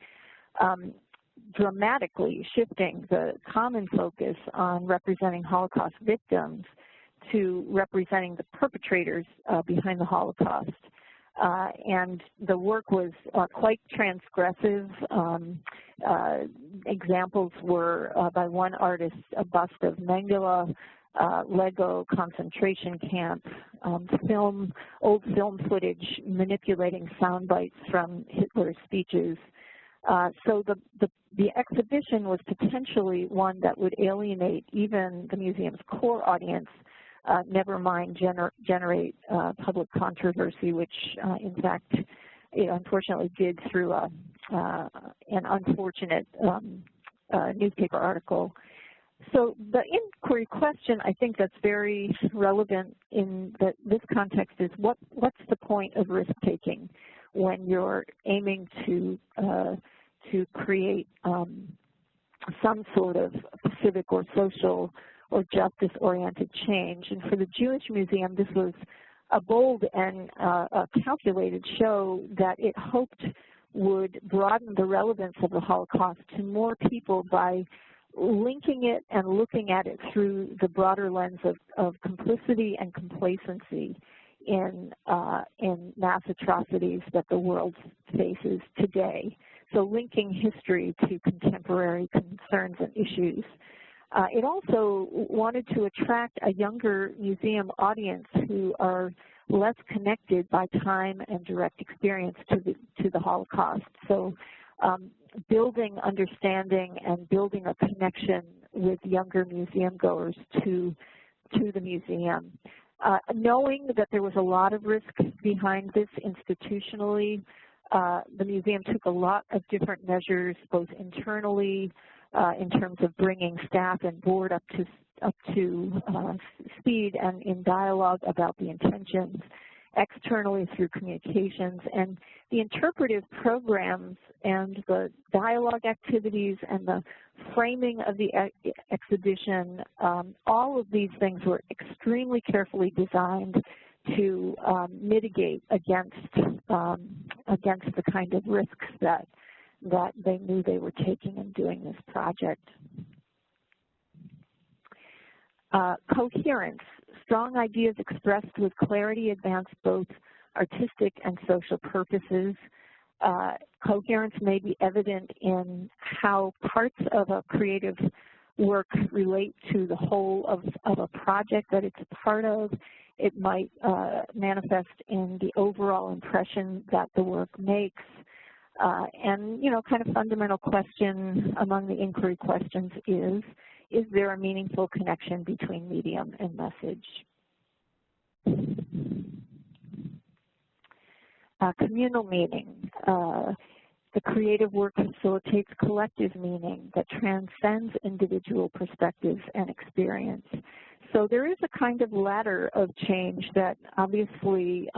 dramatically shifting the common focus on representing Holocaust victims to representing the perpetrators behind the Holocaust. And the work was quite transgressive. Examples were by one artist, a bust of Mengele, Lego concentration camp, old film footage manipulating sound bites from Hitler's speeches, So the exhibition was potentially one that would alienate even the museum's core audience, never mind generate public controversy, which in fact it unfortunately did through an unfortunate newspaper article. So the inquiry question, I think that's very relevant in this context is what's the point of risk-taking when you're aiming to create some sort of civic or social or justice-oriented change. And for the Jewish Museum, this was a bold and a calculated show that it hoped would broaden the relevance of the Holocaust to more people by linking it and looking at it through the broader lens of complicity and complacency in mass atrocities that the world faces today. So linking history to contemporary concerns and issues. It also wanted to attract a younger museum audience who are less connected by time and direct experience to the Holocaust. So building understanding and building a connection with younger museum goers to the museum. Knowing that there was a lot of risk behind this institutionally, the museum took a lot of different measures, both internally in terms of bringing staff and board up to speed and in dialogue about the intentions, externally through communications, and the interpretive programs and the dialogue activities and the framing of the exhibition, all of these things were extremely carefully designed to mitigate against the kind of risks that they knew they were taking in doing this project. Coherence. Strong ideas expressed with clarity advance both artistic and social purposes. Coherence may be evident in how parts of a creative work relate to the whole of a project that it's a part of. It might manifest in the overall impression that the work makes. And, you know, kind of fundamental question among the inquiry questions is there a meaningful connection between medium and message? Communal meaning. The creative work facilitates collective meaning that transcends individual perspectives and experience. So there is a kind of ladder of change that obviously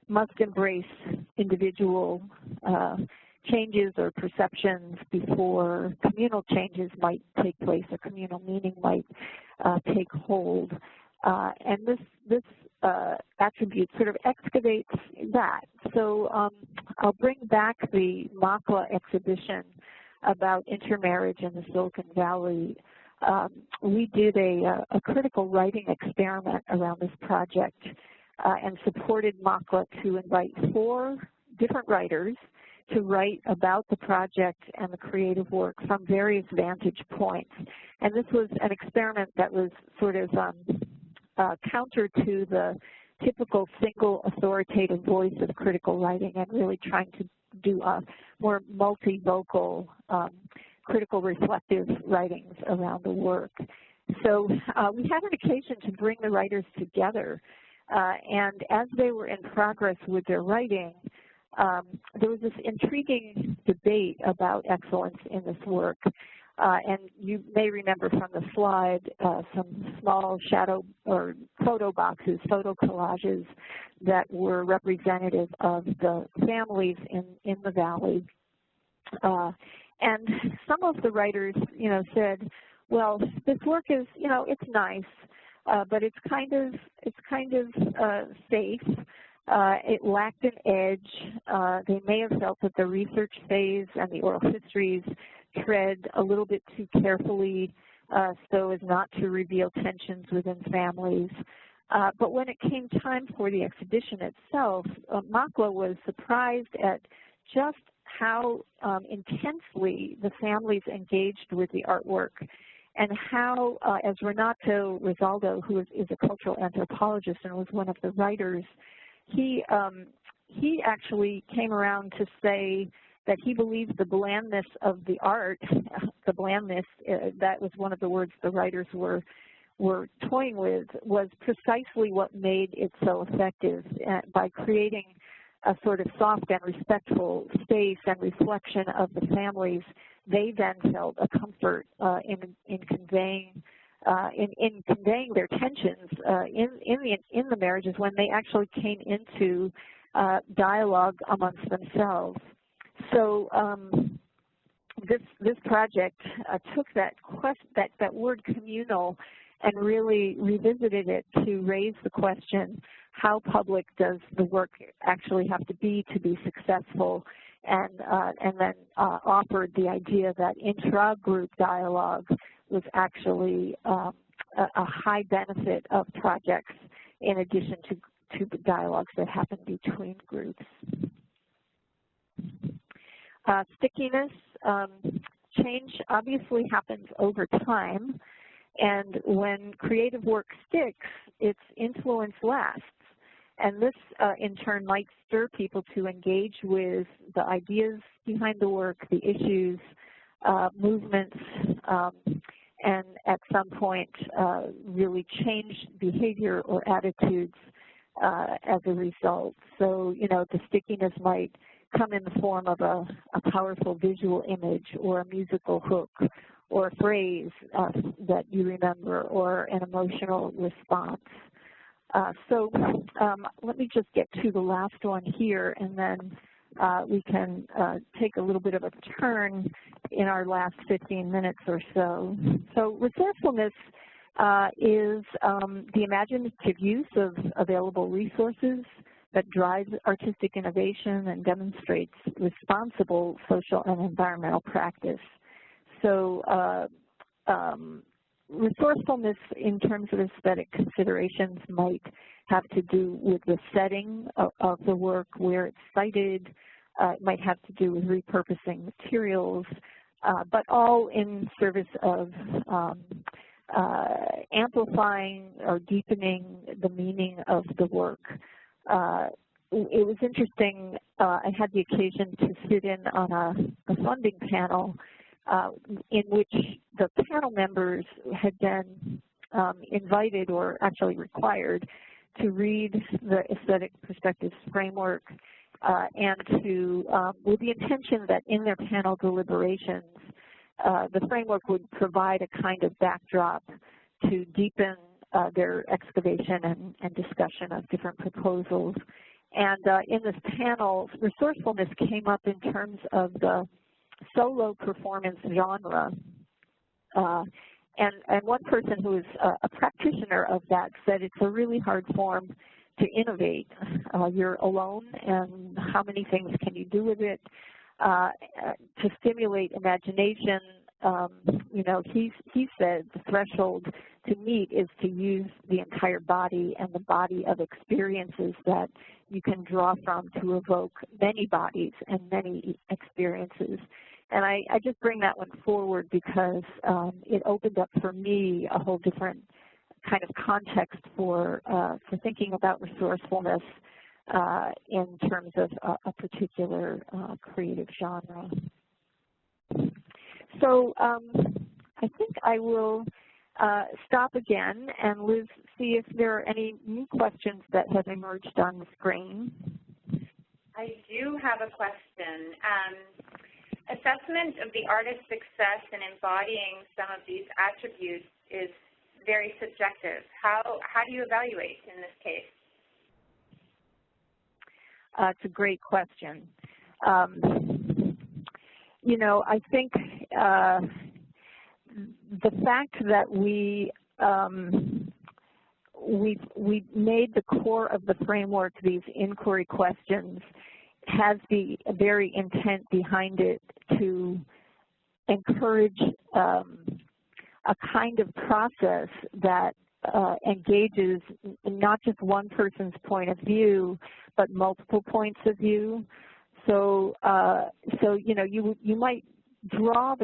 must embrace individual changes or perceptions before communal changes might take place or communal meaning might take hold. And this attribute sort of excavates that. So I'll bring back the Makla exhibition about intermarriage in the Silicon Valley. We did a critical writing experiment around this project and supported Makla to invite 4 different writers to write about the project and the creative work from various vantage points. And this was an experiment that was sort of counter to the typical single authoritative voice of critical writing and really trying to do more multivocal, critical reflective writings around the work. So we had an occasion to bring the writers together, and as they were in progress with their writing, there was this intriguing debate about excellence in this work. And you may remember from the slide some small shadow or photo boxes, photo collages that were representative of the families in the valley. And some of the writers, you know, said, well, this work is, you know, it's nice, but it's kind of safe. It lacked an edge. They may have felt that the research phase and the oral histories tread a little bit too carefully so as not to reveal tensions within families. But when it came time for the exhibition itself, Makla was surprised at just how intensely the families engaged with the artwork and how, as Renato Rizaldo, who is a cultural anthropologist and was one of the writers, he actually came around to say that he believes the blandness of the art, the blandness, that was one of the words the writers were toying with, was precisely what made it so effective by creating a sort of soft and respectful space and reflection of the families. They then felt a comfort in conveying their tensions in the marriages when they actually came into dialogue amongst themselves. So this project took that word communal and really revisited it to raise the question, how public does the work actually have to be successful, and then offered the idea that intra-group dialogue was actually a high benefit of projects in addition to the dialogues that happen between groups. Stickiness, change obviously happens over time, and when creative work sticks, its influence lasts. And this, in turn, might stir people to engage with the ideas behind the work, the issues, movements, and at some point really change behavior or attitudes as a result. So, you know, the stickiness might come in the form of a powerful visual image or a musical hook or a phrase that you remember or an emotional response. So let me just get to the last one here, and then we can take a little bit of a turn in our last 15 minutes or so. So resourcefulness is the imaginative use of available resources that drives artistic innovation and demonstrates responsible social and environmental practice. So resourcefulness in terms of aesthetic considerations might have to do with the setting of the work, where it's cited. It might have to do with repurposing materials, but all in service of amplifying or deepening the meaning of the work. It was interesting, I had the occasion to sit in on a funding panel in which the panel members had been invited, or actually required, to read the Aesthetic Perspectives Framework and to, with the intention that in their panel deliberations, the framework would provide a kind of backdrop to deepen their excavation and discussion of different proposals. And in this panel, resourcefulness came up in terms of the solo performance genre. And one person who is a practitioner of that said it's a really hard form to innovate. You're alone, and how many things can you do with it? To stimulate imagination, you know, he said the threshold to meet is to use the entire body and the body of experiences that you can draw from to evoke many bodies and many experiences. And I just bring that one forward because it opened up for me a whole different kind of context for thinking about resourcefulness in terms of a particular creative genre. So I think I will stop again and Liz, see if there are any new questions that have emerged on the screen. I do have a question. Assessment of the artist's success in embodying some of these attributes is very subjective. How do you evaluate in this case? It's a great question. You know, I think the fact that we made the core of the framework these inquiry questions has the very intent behind it to encourage a kind of process that engages not just one person's point of view, but multiple points of view. So, you know, you might draw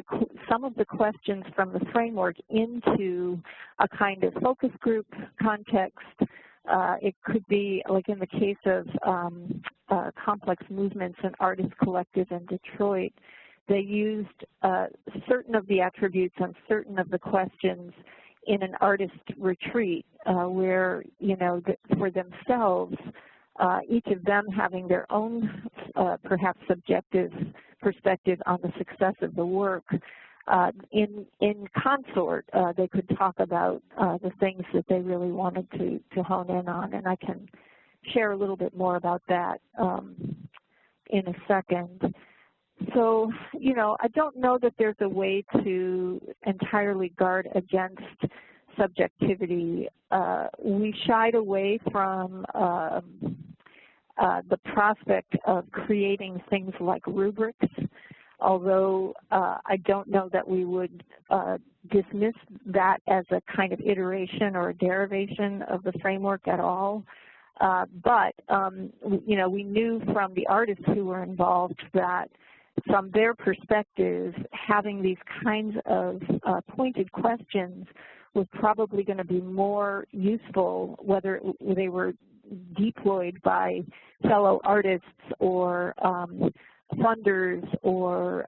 some of the questions from the framework into a kind of focus group context, It could be, like in the case of Complex Movements, an artist collective in Detroit, they used certain of the attributes and certain of the questions in an artist retreat where, you know, for themselves, each of them having their own perhaps subjective perspective on the success of the work. In consort, they could talk about the things that they really wanted to hone in on, and I can share a little bit more about that in a second. So, you know, I don't know that there's a way to entirely guard against subjectivity. We shied away from the prospect of creating things like rubrics, although I don't know that we would dismiss that as a kind of iteration or a derivation of the framework at all. But, you know, we knew from the artists who were involved that from their perspective, having these kinds of pointed questions was probably going to be more useful, whether they were deployed by fellow artists or funders or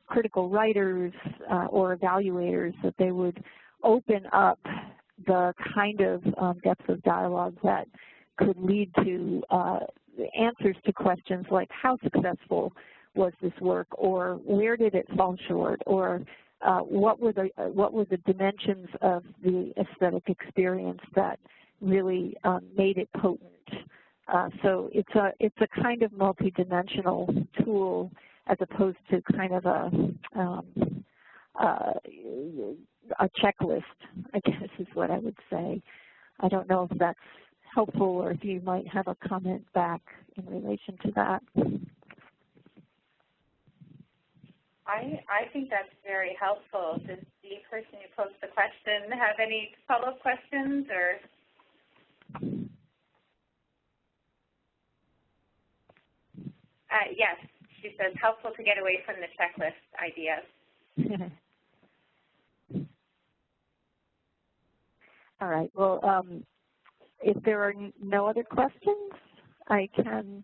critical writers or evaluators, that they would open up the kind of depth of dialogue that could lead to answers to questions like how successful was this work, or where did it fall short, or what were the dimensions of the aesthetic experience that really made it potent. So it's a kind of multidimensional tool as opposed to kind of a checklist, I guess is what I would say. I don't know if that's helpful or if you might have a comment back in relation to that. I think that's very helpful. Does the person who posed the question have any follow-up questions, or? Yes, she says, helpful to get away from the checklist ideas. All right, well, if there are no other questions, I can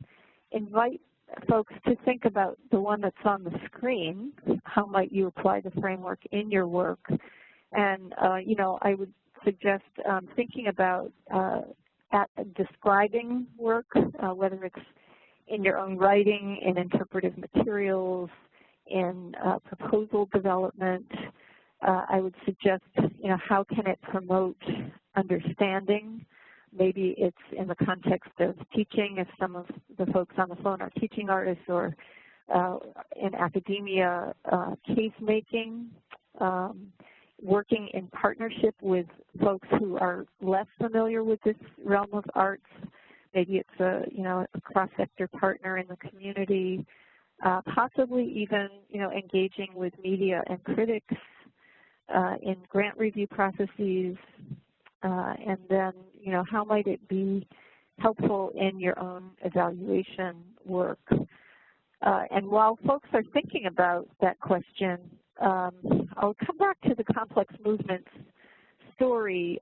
invite folks to think about the one that's on the screen. How might you apply the framework in your work? And, you know, I would suggest thinking about describing work, whether it's in your own writing, in interpretive materials, in proposal development. I would suggest, you know, how can it promote understanding? Maybe it's in the context of teaching, if some of the folks on the phone are teaching artists, or in academia, case making, working in partnership with folks who are less familiar with this realm of arts. Maybe it's a, you know, a cross-sector partner in the community, possibly even, you know, engaging with media and critics in grant review processes, and then, you know, how might it be helpful in your own evaluation work? And while folks are thinking about that question, I'll come back to the Complex Movements story.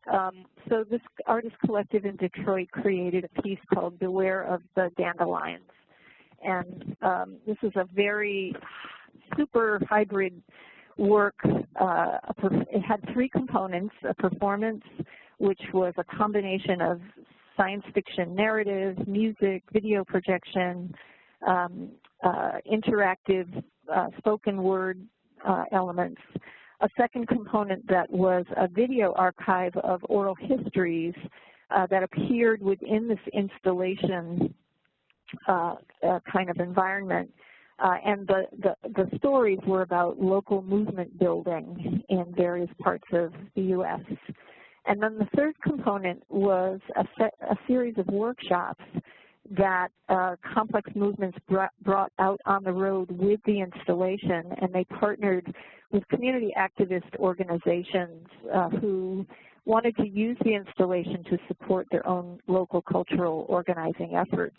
So this artist collective in Detroit created a piece called Beware of the Dandelions. And this is a very super hybrid work. It had three components: a performance, which was a combination of science fiction narrative, music, video projection, interactive spoken word elements. A second component that was a video archive of oral histories that appeared within this installation kind of environment. And the stories were about local movement building in various parts of the U.S. And then the third component was a series of workshops that Complex Movements brought out on the road with the installation, and they partnered with community activist organizations who wanted to use the installation to support their own local cultural organizing efforts.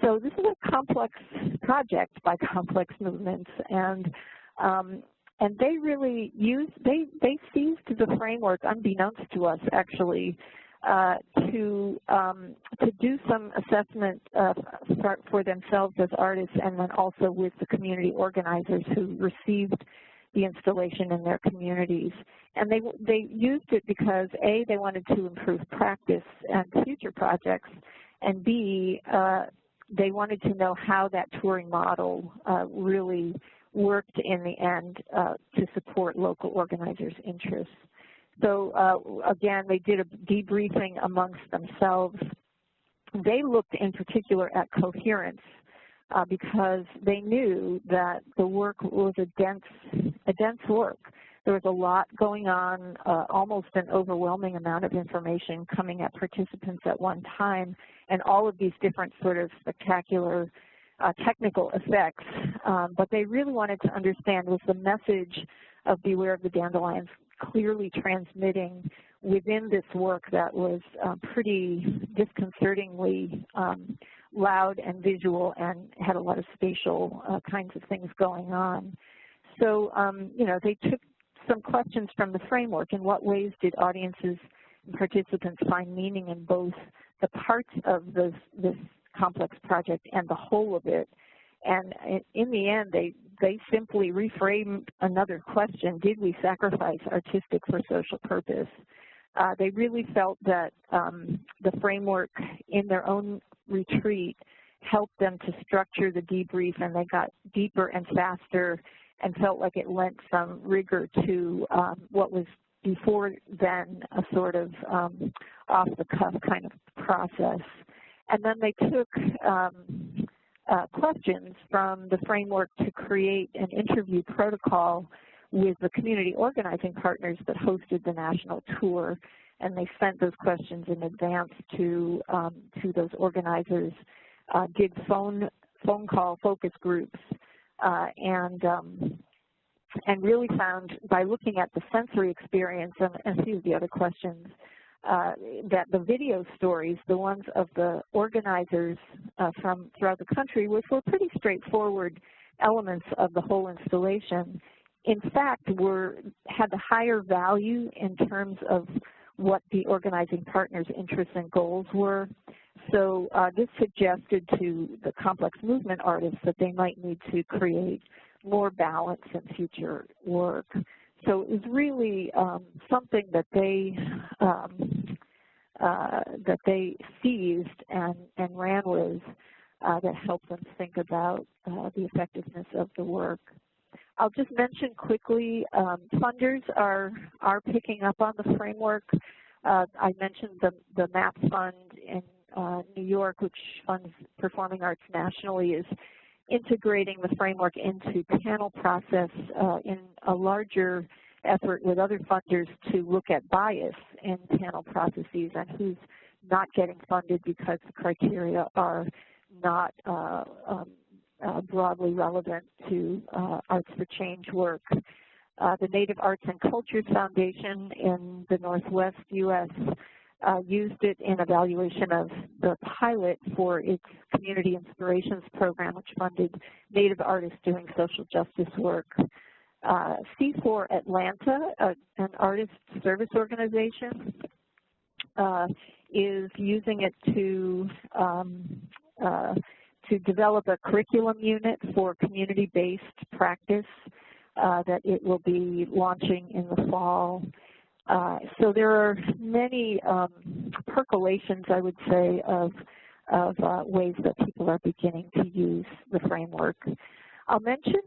So this is a complex project by Complex Movements, and they really used, they seized the framework, unbeknownst to us actually, to do some assessment for themselves as artists, and then also with the community organizers who received the installation in their communities. And they used it because A, they wanted to improve practice and future projects, and B, they wanted to know how that touring model really worked in the end to support local organizers' interests. So again, they did a debriefing amongst themselves. They looked in particular at coherence because they knew that the work was a dense work. There was a lot going on, almost an overwhelming amount of information coming at participants at one time, and all of these different sort of spectacular technical effects. But they really wanted to understand, was the message of Beware of the Dandelions clearly transmitting within this work that was pretty disconcertingly loud and visual and had a lot of spatial kinds of things going on. So, you know, they took some questions from the framework. In what ways did audiences and participants find meaning in both the parts of this complex project and the whole of it? And in the end, they simply reframed another question: did we sacrifice artistic for social purpose? They really felt that the framework in their own retreat helped them to structure the debrief, and they got deeper and faster and felt like it lent some rigor to what was before then a sort of off-the-cuff kind of process. And then they took questions from the framework to create an interview protocol with the community organizing partners that hosted the national tour, and they sent those questions in advance to those organizers, did phone call focus groups, and really found, by looking at the sensory experience and a few of the other questions, that the video stories, the ones of the organizers from throughout the country, which were pretty straightforward elements of the whole installation, in fact had the higher value in terms of what the organizing partners' interests and goals were. So this suggested to the complex movement artists that they might need to create more balance in future work. So it was really something that they seized and ran with that helped them think about the effectiveness of the work. I'll just mention quickly, funders are picking up on the framework. I mentioned the MAP Fund in New York, which funds performing arts nationally, is integrating the framework into panel process in a larger effort with other funders to look at bias in panel processes and who's not getting funded because the criteria are not broadly relevant to Arts for Change work. The Native Arts and Cultures Foundation in the Northwest U.S. Used it in evaluation of the pilot for its Community Inspirations program, which funded Native artists doing social justice work. C4 Atlanta, an artist service organization, is using it to develop a curriculum unit for community-based practice that it will be launching in the fall. So there are many percolations, I would say, of ways that people are beginning to use the framework. I'll mention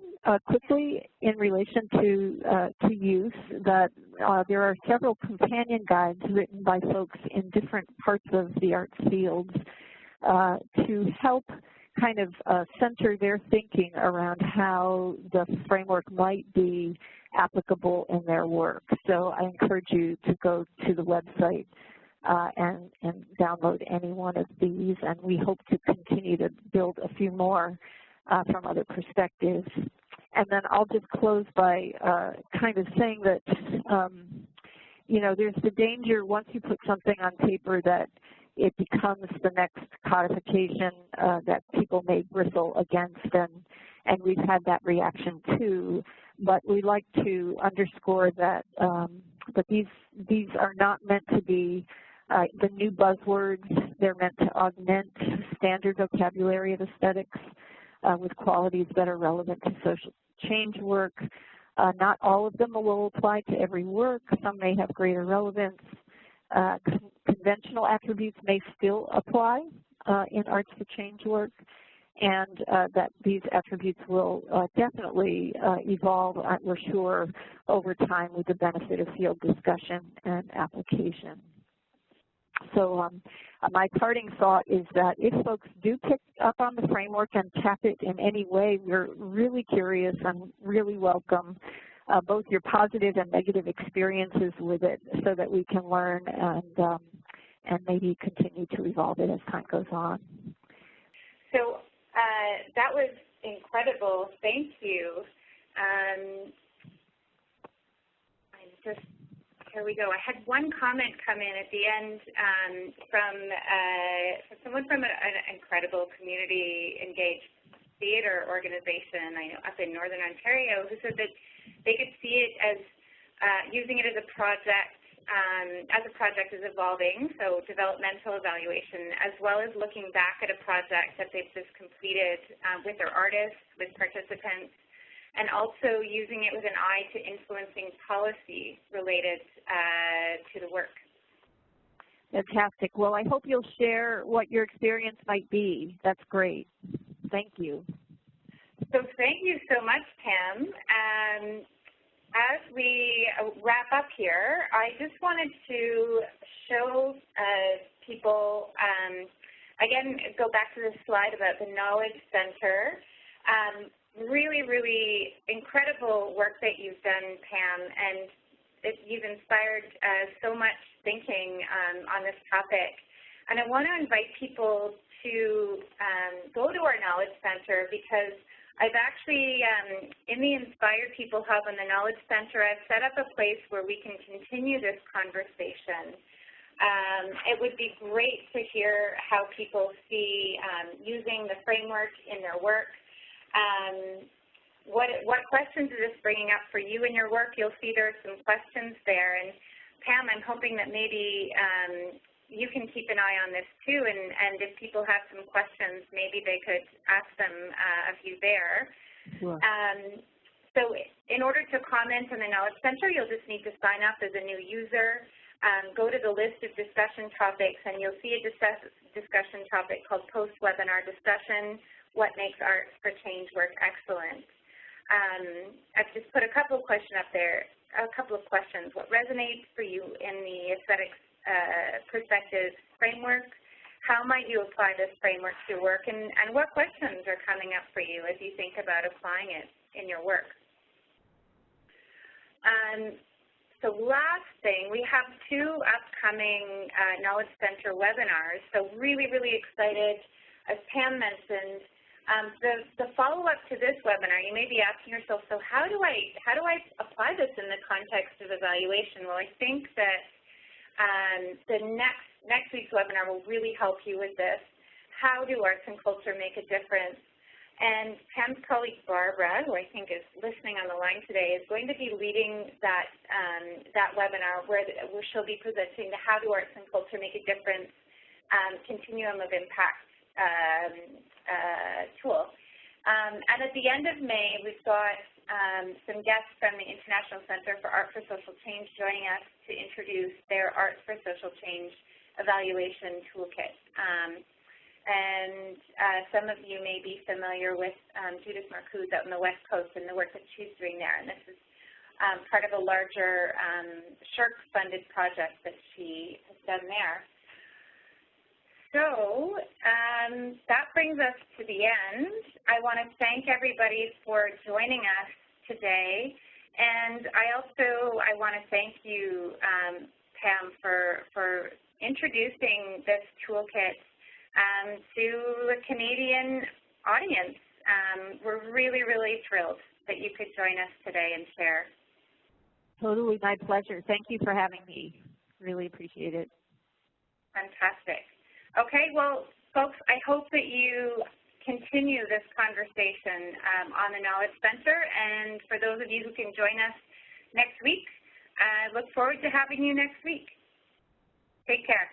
quickly in relation to use that there are several companion guides written by folks in different parts of the arts fields to help kind of center their thinking around how the framework might be applicable in their work. So I encourage you to go to the website and download any one of these, and we hope to continue to build a few more from other perspectives. And then I'll just close by kind of saying that, you know, there's the danger once you put something on paper that it becomes the next codification that people may bristle against, and we've had that reaction too. But we like to underscore that that these are not meant to be The new buzzwords, they're meant to augment standard vocabulary of aesthetics with qualities that are relevant to social change work. Not all of them will apply to every work. Some may have greater relevance. Conventional attributes may still apply in arts for change work, and that these attributes will definitely evolve, we're sure, over time with the benefit of field discussion and application. So my parting thought is that if folks do pick up on the framework and tap it in any way, we're really curious and really welcome both your positive and negative experiences with it so that we can learn and maybe continue to evolve it as time goes on. So that was incredible. Thank you. Here we go. I had one comment come in at the end from someone from an incredible community-engaged theater organization, I know, up in Northern Ontario, who said that they could see it as using it as a project is evolving, so developmental evaluation, as well as looking back at a project that they've just completed with their artists, with participants, and also using it with an eye to influencing policy related to the work. Fantastic. Well, I hope you'll share what your experience might be. That's great. Thank you. So thank you so much, Pam. As we wrap up here, I just wanted to show people, again, go back to the slide about the Knowledge Center. Really, really incredible work that you've done, Pam, and you've inspired so much thinking on this topic. And I want to invite people to go to our Knowledge Center, because I've actually, in the Inspired People Hub and the Knowledge Center, I've set up a place where we can continue this conversation. It would be great to hear how people see using the framework in their work. What questions is this bringing up for you in your work? You'll see there are some questions there. And Pam, I'm hoping that maybe you can keep an eye on this too, and if people have some questions, maybe they could ask them of you there. Sure. So in order to comment on the Knowledge Center, you'll just need to sign up as a new user. Go to the list of discussion topics, and you'll see a discussion topic called Post-Webinar Discussion, What Makes Arts for Change Work Excellent? I've just put a couple of questions up there, a couple of questions. What resonates for you in the aesthetics perspective framework? How might you apply this framework to your work? And what questions are coming up for you as you think about applying it in your work? So last thing, we have 2 upcoming Knowledge Center webinars. So really, really excited, as Pam mentioned. The follow-up to this webinar, you may be asking yourself, so how do I apply this in the context of evaluation? Well, I think that the next week's webinar will really help you with this. How do arts and culture make a difference? And Pam's colleague Barbara, who I think is listening on the line today, is going to be leading that webinar where she'll be presenting the How Do Arts and Culture Make a Difference Continuum of Impact tool. And at the end of May, we've got some guests from the International Center for Art for Social Change joining us to introduce their Arts for Social Change evaluation toolkit. And some of you may be familiar with Judith Marcoux out in the West Coast and the work that she's doing there. And this is part of a larger SHRC-funded project that she has done there. So that brings us to the end. I want to thank everybody for joining us today. And I want to thank you, Pam, for introducing this toolkit to the Canadian audience. We're really, really thrilled that you could join us today and share. Totally my pleasure. Thank you for having me. Really appreciate it. Fantastic. Okay, well, folks, I hope that you continue this conversation on the Knowledge Center. And for those of you who can join us next week, I look forward to having you next week. Take care.